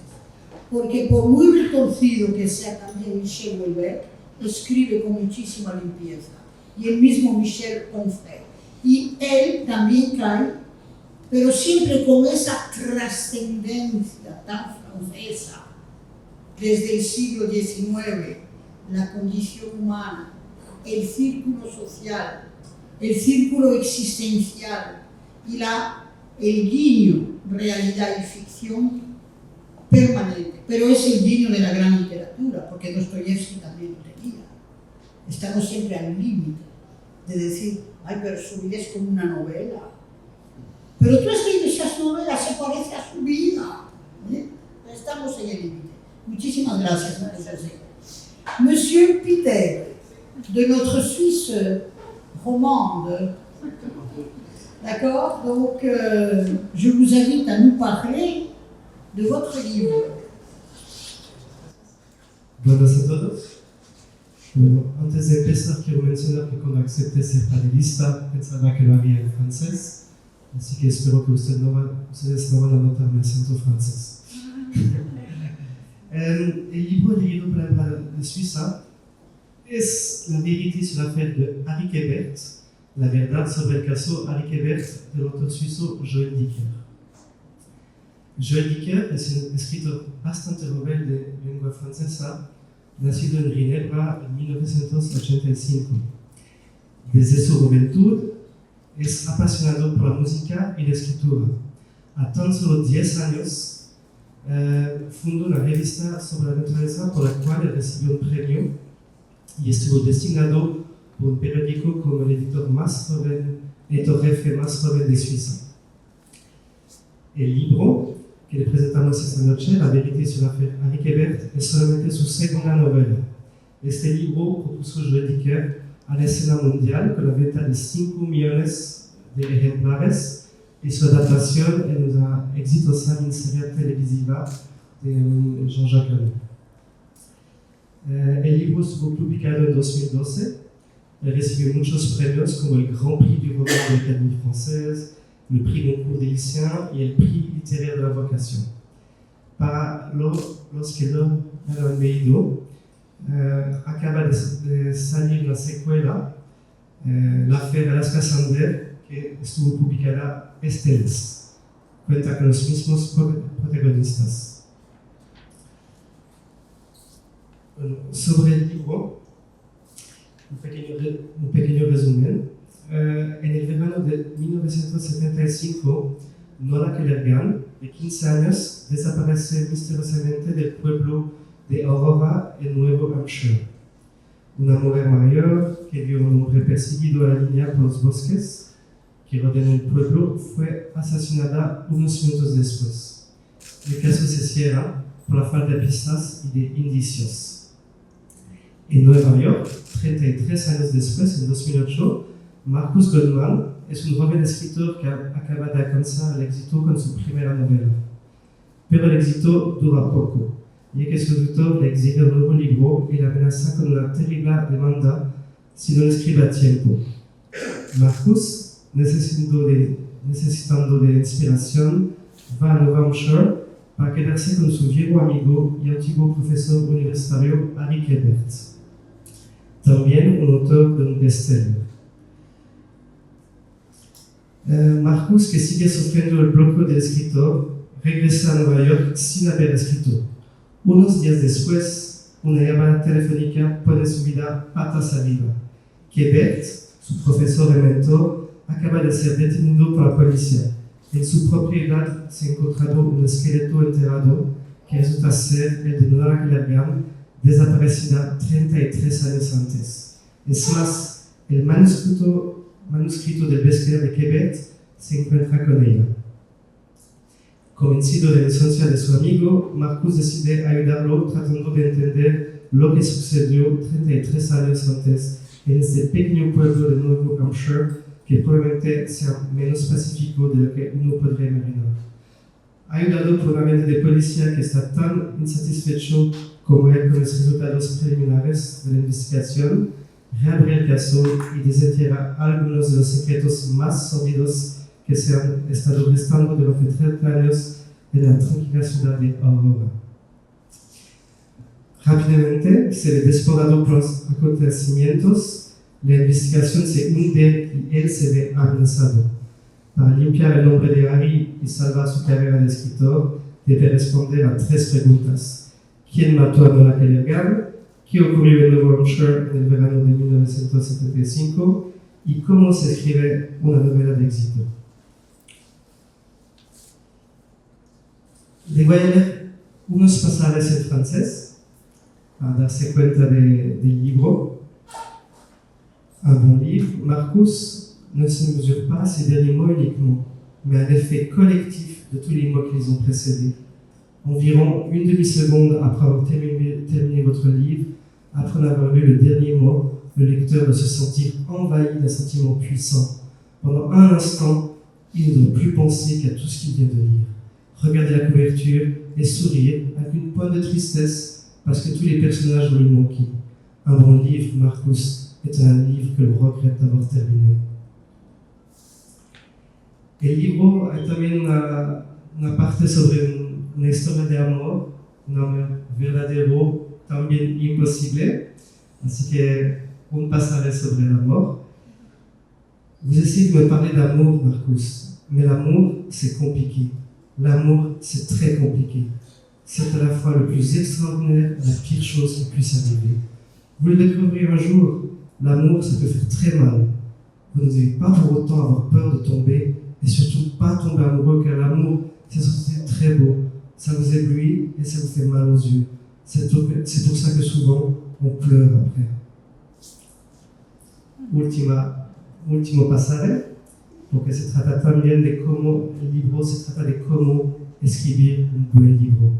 porque por muy retorcido que sea también Michel Houellebecq, escribe con muchísima limpieza. Y el mismo Michel Onfray. Y él también cae, pero siempre con esa trascendencia tan francesa, desde el siglo XIX, la condición humana, el círculo social, el círculo existencial y el guiño realidad y ficción permanente. Pero es el guiño de la gran literatura, porque Dostoyevsky también lo tenía. Estamos siempre al límite de decir, ay, pero su vida es como una novela. Pero tú has leído esas novelas, se parece a su vida. Estamos en el límite. Muchísimas gracias, Marie-José. Monsieur Peter, de notre Suisse romande. D'accord? Donc, je vous invite à nous parler de votre livre. Buenas a todos. Bueno, antes de empezar quiero mencionar que cuando acepté ser panelista pensaba que lo había en francés, así que espero que ustedes no van a notar mi acento francés. El libro elegido para hablar de Suiza es La vérité sur l'affaire de Harry Quebert, la verdad sobre el caso Harry Quebert del autor suizo Joël Dicker. Joël Dicker es un escritor bastante joven de lengua francesa, nacido en Ginebra en 1985. Desde su juventud es apasionado por la música y la escritura. A tan solo 10 años fundó una revista sobre la naturaleza por la cual recibió un premio y estuvo designado por un periódico como el editor jefe más joven de Suiza. El libro que le presentamos esta noche, La vérité sur l'affaire Harry Quebert, es solamente su segunda novela. Este libro propuso Joël Dicker a la escena mundial con la venta de 5 millones de ejemplares y su adaptación en una exitosa miniserie televisiva de Jean-Jacques Hano. El libro estuvo publicado en 2012, recibió muchos premios como el Grand Prix du Roman de l'Académie Française, le Prix Goncourt des Lycéens y el Prix littéraire de la vocación. Para los que no lo han leído, acaba de salir una secuela, L'affaire Alaska Sander, que estuvo publicada este mes. Cuenta con los mismos protagonistas. Bueno, sobre el libro, un pequeño resumen. En el verano de 1975, Nora Kellergan, de 15 años, desaparece misteriosamente del pueblo de Aurora, en Nuevo Hampshire. Una mujer mayor que vio a un hombre perseguido a la línea por los bosques que rodean el pueblo fue asesinada unos minutos después. El caso se cierra por la falta de pistas y de indicios. En Nueva York, 33 años después, en 2008, Marcus Goldman es un joven escritor que acaba de alcanzar el éxito con su primera novela. Pero el éxito dura poco, ya que su editor le exige un nuevo libro y le amenaza con una terrible demanda si no lo escribe a tiempo. Marcus, necesitando de inspiración, va a New Hampshire para quedarse con su viejo amigo y antiguo profesor universitario Harry Quebert, también un autor de un bestseller. Marcus, que sigue sufriendo el bloqueo del escritor, regresa a Nueva York sin haber escrito. Unos días después, una llamada telefónica pone su vida patas arriba. Quebert, su profesor y mentor, acaba de ser detenido por la policía. En su propiedad se ha encontrado un esqueleto enterrado que resulta ser el de Nora Kellergan, desaparecida 33 años antes. Es más, el manuscrito del bestseller de Quebert se encuentra con ella. Convencido de la inocencia de su amigo, Marcus decide ayudarlo tratando de entender lo que sucedió 33 años antes en este pequeño pueblo de Nuevo Hampshire, que probablemente sea menos pacífico de lo que uno podría imaginar. Ayudado por un agente de policía que está tan insatisfecho como él con los resultados preliminares de la investigación, reabre el caso y desentierra algunos de los secretos más sórdidos que se han estado gestando durante 30 años en la tranquila ciudad de Aurora. Rápidamente se ve desbordado por los acontecimientos, la investigación se hunde y él se ve amenazado. Para limpiar el nombre de Harry y salvar su carrera de escritor, debe responder a 3 preguntas. ¿Quién mató a Nora Kellergan? ¿Qué ocurrió en Nuevo Hampshire en el verano de 1975? ¿Y cómo se escribe una novela de éxito? Le voy a leer unos pasajes en francés para darse cuenta del libro. Un bon livre, Marcus ne se mesure pas à ses derniers mots uniquement, mais à l'effet collectif de tous les mots qui les ont précédés. Environ une demi-seconde après avoir terminé votre livre, après en avoir lu le dernier mot, le lecteur doit se sentir envahi d'un sentiment puissant. Pendant un instant, il ne doit plus penser qu'à tout ce qu'il vient de lire. Regarder la couverture et sourire avec une pointe de tristesse parce que tous les personnages vont lui manquer. Un bon livre, Marcus, est un livre que l'on regrette d'avoir terminé. El libro hay también una parte sobre una historia de amor, un amor verdadero, también imposible. Así que un pasaje sobre el amor. Vous essayez de me parler d'amour, Marcus, mais l'amour, c'est compliqué. L'amour, c'est très compliqué. C'est à la fois le plus extraordinaire et la pire chose qui puisse arriver. Vous le découvrirez un jour. L'amour, ça peut faire très mal. Vous ne devez pas pour autant avoir peur de tomber et surtout pas tomber amoureux, car l'amour, c'est censé très beau. Ça vous éblouit et ça vous fait mal aux yeux. C'est pour ça que souvent, on pleure après. Último pasaje, porque se trata también de cómo el libro se trata de cómo escribir un buen libro.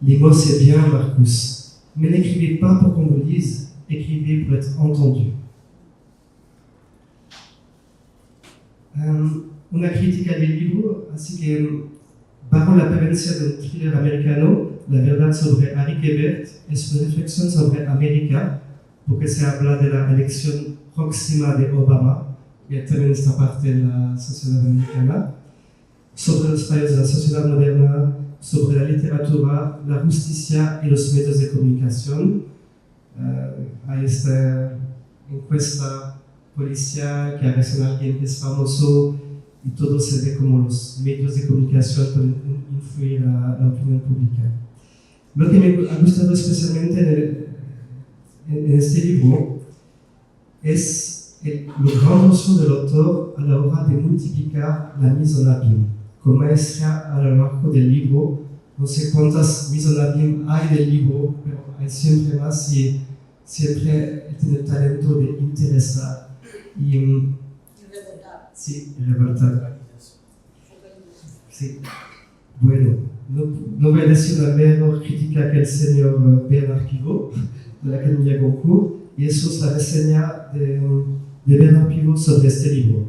Les mots, c'est bien, Marcus, mais n'écrivez pas pour qu'on vous lise, écrivez pour être entendu. Una crítica del libro, así que bajo la apariencia de un thriller americano, la verdad sobre Harry Quebert es una reflexión sobre América, porque se habla de la elección próxima de Obama, y también esta parte de la sociedad americana, sobre los fallos de la sociedad moderna, sobre la literatura, la justicia y los medios de comunicación. Hay esta encuesta policial que hace a alguien que es famoso y todo se ve como los medios de comunicación pueden influir la opinión pública. Lo que me ha gustado especialmente en este libro es lo gran uso del autor a la hora de multiplicar la mise en abîme. Con maestría a lo largo del libro, no sé cuántas mise en abîme hay del libro, pero hay siempre más y siempre tiene el talento de interesar y revoltar. Sí. Bueno, no voy a decir la mejor crítica que el señor Bernard Pivot de la Academia Goncourt, y eso es la reseña de Bernard Pivot sobre este libro.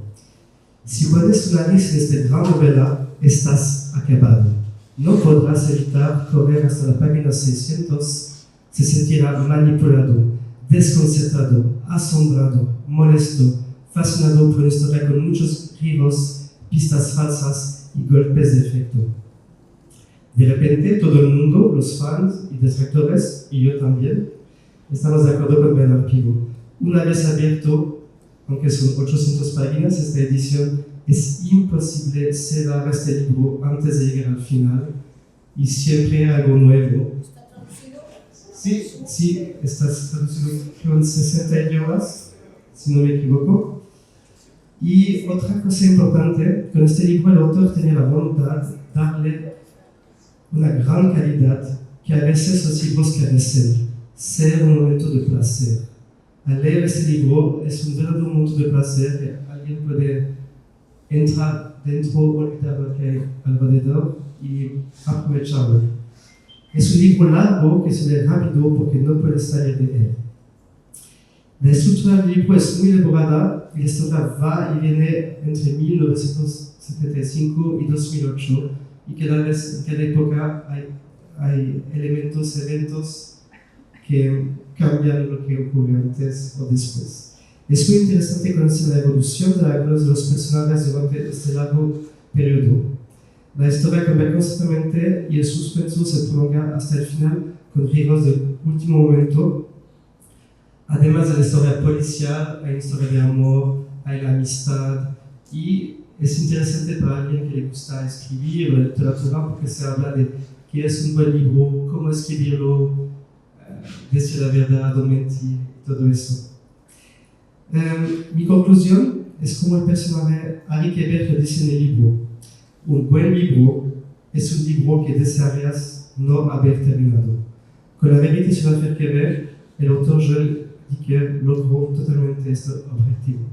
Si pones tu nariz en esta gran novela, estás acabado. No podrás evitar correr hasta la página 600, se sentirá manipulado, desconcertado, asombrado, molesto, fascinado por una historia con muchos giros, pistas falsas y golpes de efecto. De repente, todo el mundo, los fans y detractores, y yo también, estamos de acuerdo con Bernard Pivot. Una vez abierto, aunque son 800 páginas, esta edición, es imposible cerrar este libro antes de llegar al final, y siempre algo nuevo. ¿Está traducido? Sí, está traducido con 60 idiomas, si no me equivoco. Y otra cosa importante, con este libro el autor tenía la voluntad de darle una gran calidad que a veces los libros carecen, ser un momento de placer. Al leer este libro es un verdadero momento de placer que alguien puede entrar dentro, olvidar lo que hay alrededor y aprovechable. Es un libro largo que se lee rápido porque no puedes salir de él. La estructura del libro es muy elaborada y la historia va y viene entre 1975 y 2008 y cada vez en cada época hay elementos, eventos que cambian lo que ocurrió antes o después. Es muy interesante conocer la evolución de algunos de los personajes durante este largo periodo. La historia cambia constantemente y el suspenso se prolonga hasta el final con giros de último momento. Además de la historia policial, hay historia de amor, hay la amistad y es interesante para alguien que le gusta escribir o la literatura porque se habla de qué es un buen libro, cómo escribirlo, decir la verdad o mentir, todo eso. Mi conclusión es como el personaje Ari Keber dice en el libro: un buen libro es un libro que desearías no haber terminado. Con la vérité sur l'affaire Keber, el autor Joël Dicker logró totalmente este objetivo.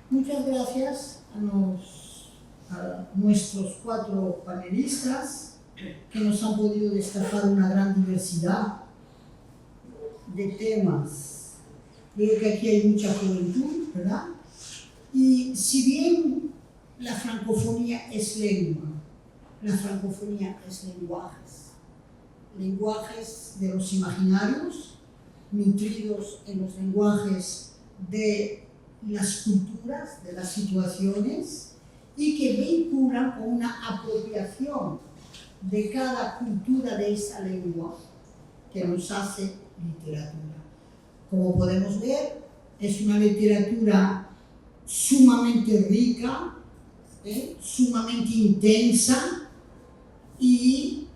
Muchas gracias a nuestros 4 panelistas que nos han podido destacar una gran diversidad de temas. Veo que aquí hay mucha juventud, ¿verdad? Y si bien la francofonía es lengua, la francofonía es lenguajes de los imaginarios, nutridos en los lenguajes de las culturas, de las situaciones, y que vinculan con una apropiación de cada cultura de esa lengua que nos hace literatura. Como podemos ver, es una literatura sumamente rica, sumamente intensa y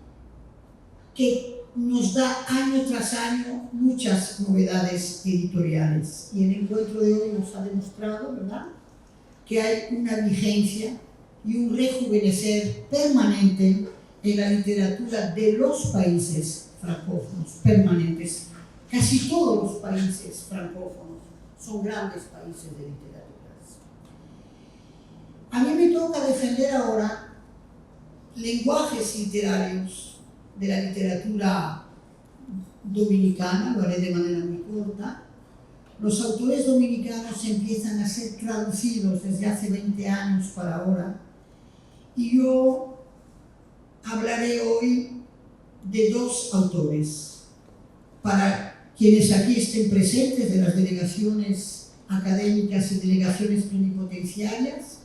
que nos da año tras año muchas novedades editoriales. Y el encuentro de hoy nos ha demostrado, ¿verdad?, que hay una vigencia y un rejuvenecer permanente en la literatura de los países francófonos, permanentes. Casi todos los países francófonos son grandes países de literaturas. A mí me toca defender ahora lenguajes literarios de la literatura dominicana, lo haré de manera muy corta. Los autores dominicanos empiezan a ser traducidos desde hace 20 años para ahora, y yo hablaré hoy de 2 autores. Para quienes aquí estén presentes de las delegaciones académicas y delegaciones plenipotenciarias,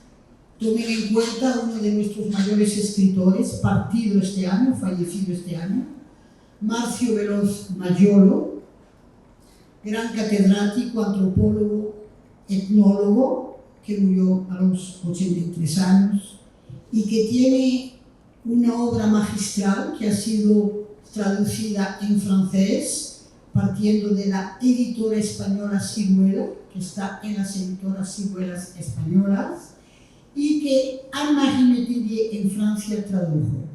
tomen en cuenta uno de nuestros mayores escritores, partido este año, fallecido este año, Marcio Veloz Mayolo, gran catedrático, antropólogo, etnólogo, que murió a los 83 años y que tiene una obra magistral que ha sido traducida en francés, partiendo de la editora española Siruela, que está en las editoras Siruelas españolas, y que Anne-Marie Métivier en Francia tradujo.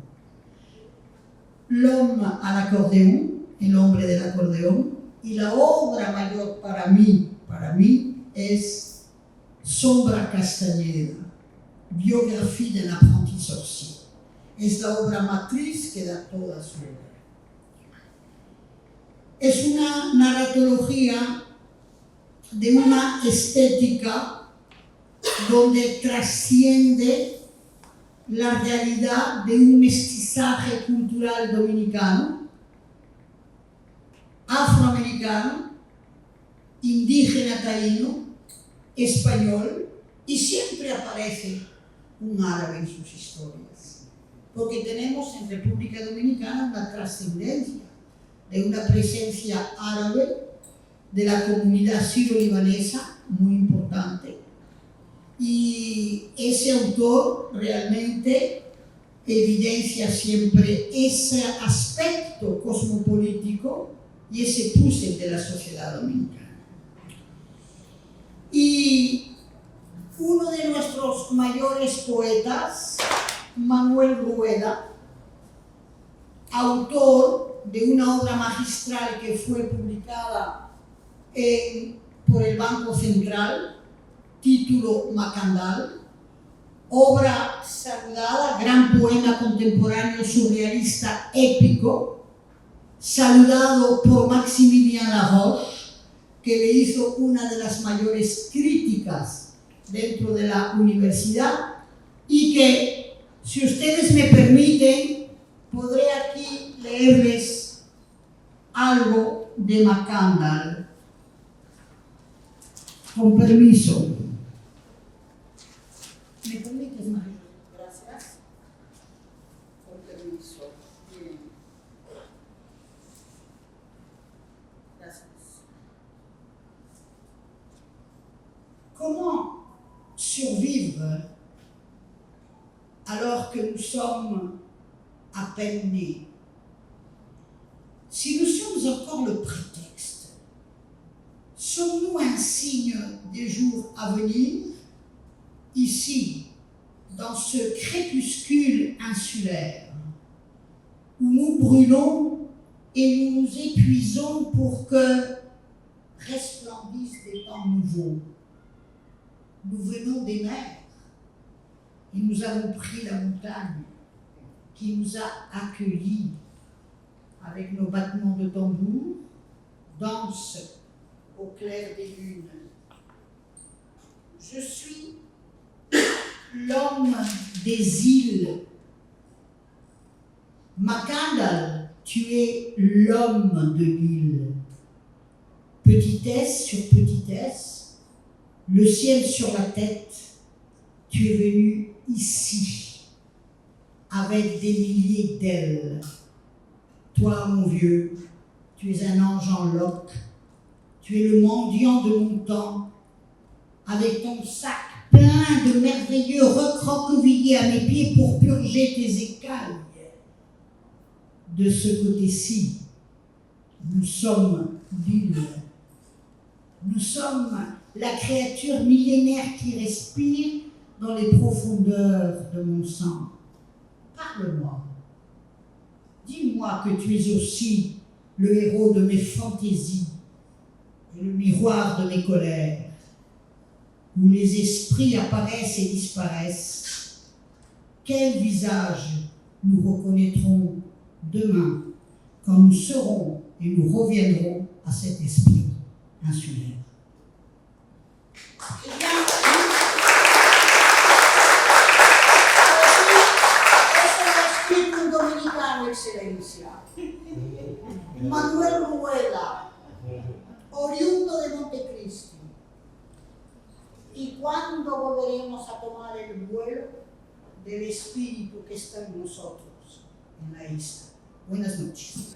L'homme à l'accordéon, el hombre del acordeón, y la obra mayor para mí es Sombra Castañeda, biographie d'un apprenti sorcier. Es la obra matriz que da toda su obra. Es una narratología de una estética donde trasciende la realidad de un mestizaje cultural dominicano, afroamericano, indígena taíno, español, y siempre aparece un árabe en sus historias, porque tenemos en República Dominicana una trascendencia de una presencia árabe de la comunidad siro-libanesa muy importante, y ese autor realmente evidencia siempre ese aspecto cosmopolítico y ese puzzle de la sociedad dominicana. Y uno de nuestros mayores poetas, Manuel Rueda, autor de una obra magistral que fue publicada en por el Banco Central, título Macandal, obra saludada, gran poema contemporáneo surrealista épico, saludado por Maximilien Laroche, que le hizo una de las mayores críticas dentro de la universidad, y que, si ustedes me permiten, podré aquí leerles algo de Macandal. Con permiso. ¿Me permites, María? Gracias. Con permiso. Bien. Gracias. Comment survivre alors que nous sommes à peine nés? Si nous sommes encore le prétexte, sommes-nous un signe des jours à venir, ici, dans ce crépuscule insulaire, où nous brûlons et nous nous épuisons pour que resplendissent des temps nouveaux? Nous venons des mers et nous avons pris la montagne qui nous a accueillis avec nos battements de tambour, danse au clair des lunes. Je suis l'homme des îles. Macandal, tu es l'homme de l'île. Petitesse sur petitesse, le ciel sur la tête, tu es venu ici, avec des milliers d'ailes. Toi, mon vieux, tu es un ange en loques, tu es le mendiant de mon temps, avec ton sac plein de merveilleux recroquevillés à mes pieds pour purger tes écailles. De ce côté-ci, nous sommes l'île. Nous sommes la créature millénaire qui respire dans les profondeurs de mon sang. Parle-moi. Dis-moi que tu es aussi le héros de mes fantaisies et le miroir de mes colères, où les esprits apparaissent et disparaissent. Quel visage nous reconnaîtrons demain, quand nous serons et nous reviendrons à cet esprit insulaire? Eh bien, es el espíritu dominicano, excelencia. Manuel Rueda, oriundo de Montecristi. ¿Y cuándo volveremos a tomar el vuelo del espíritu que está en nosotros, en la isla? Buenas noches.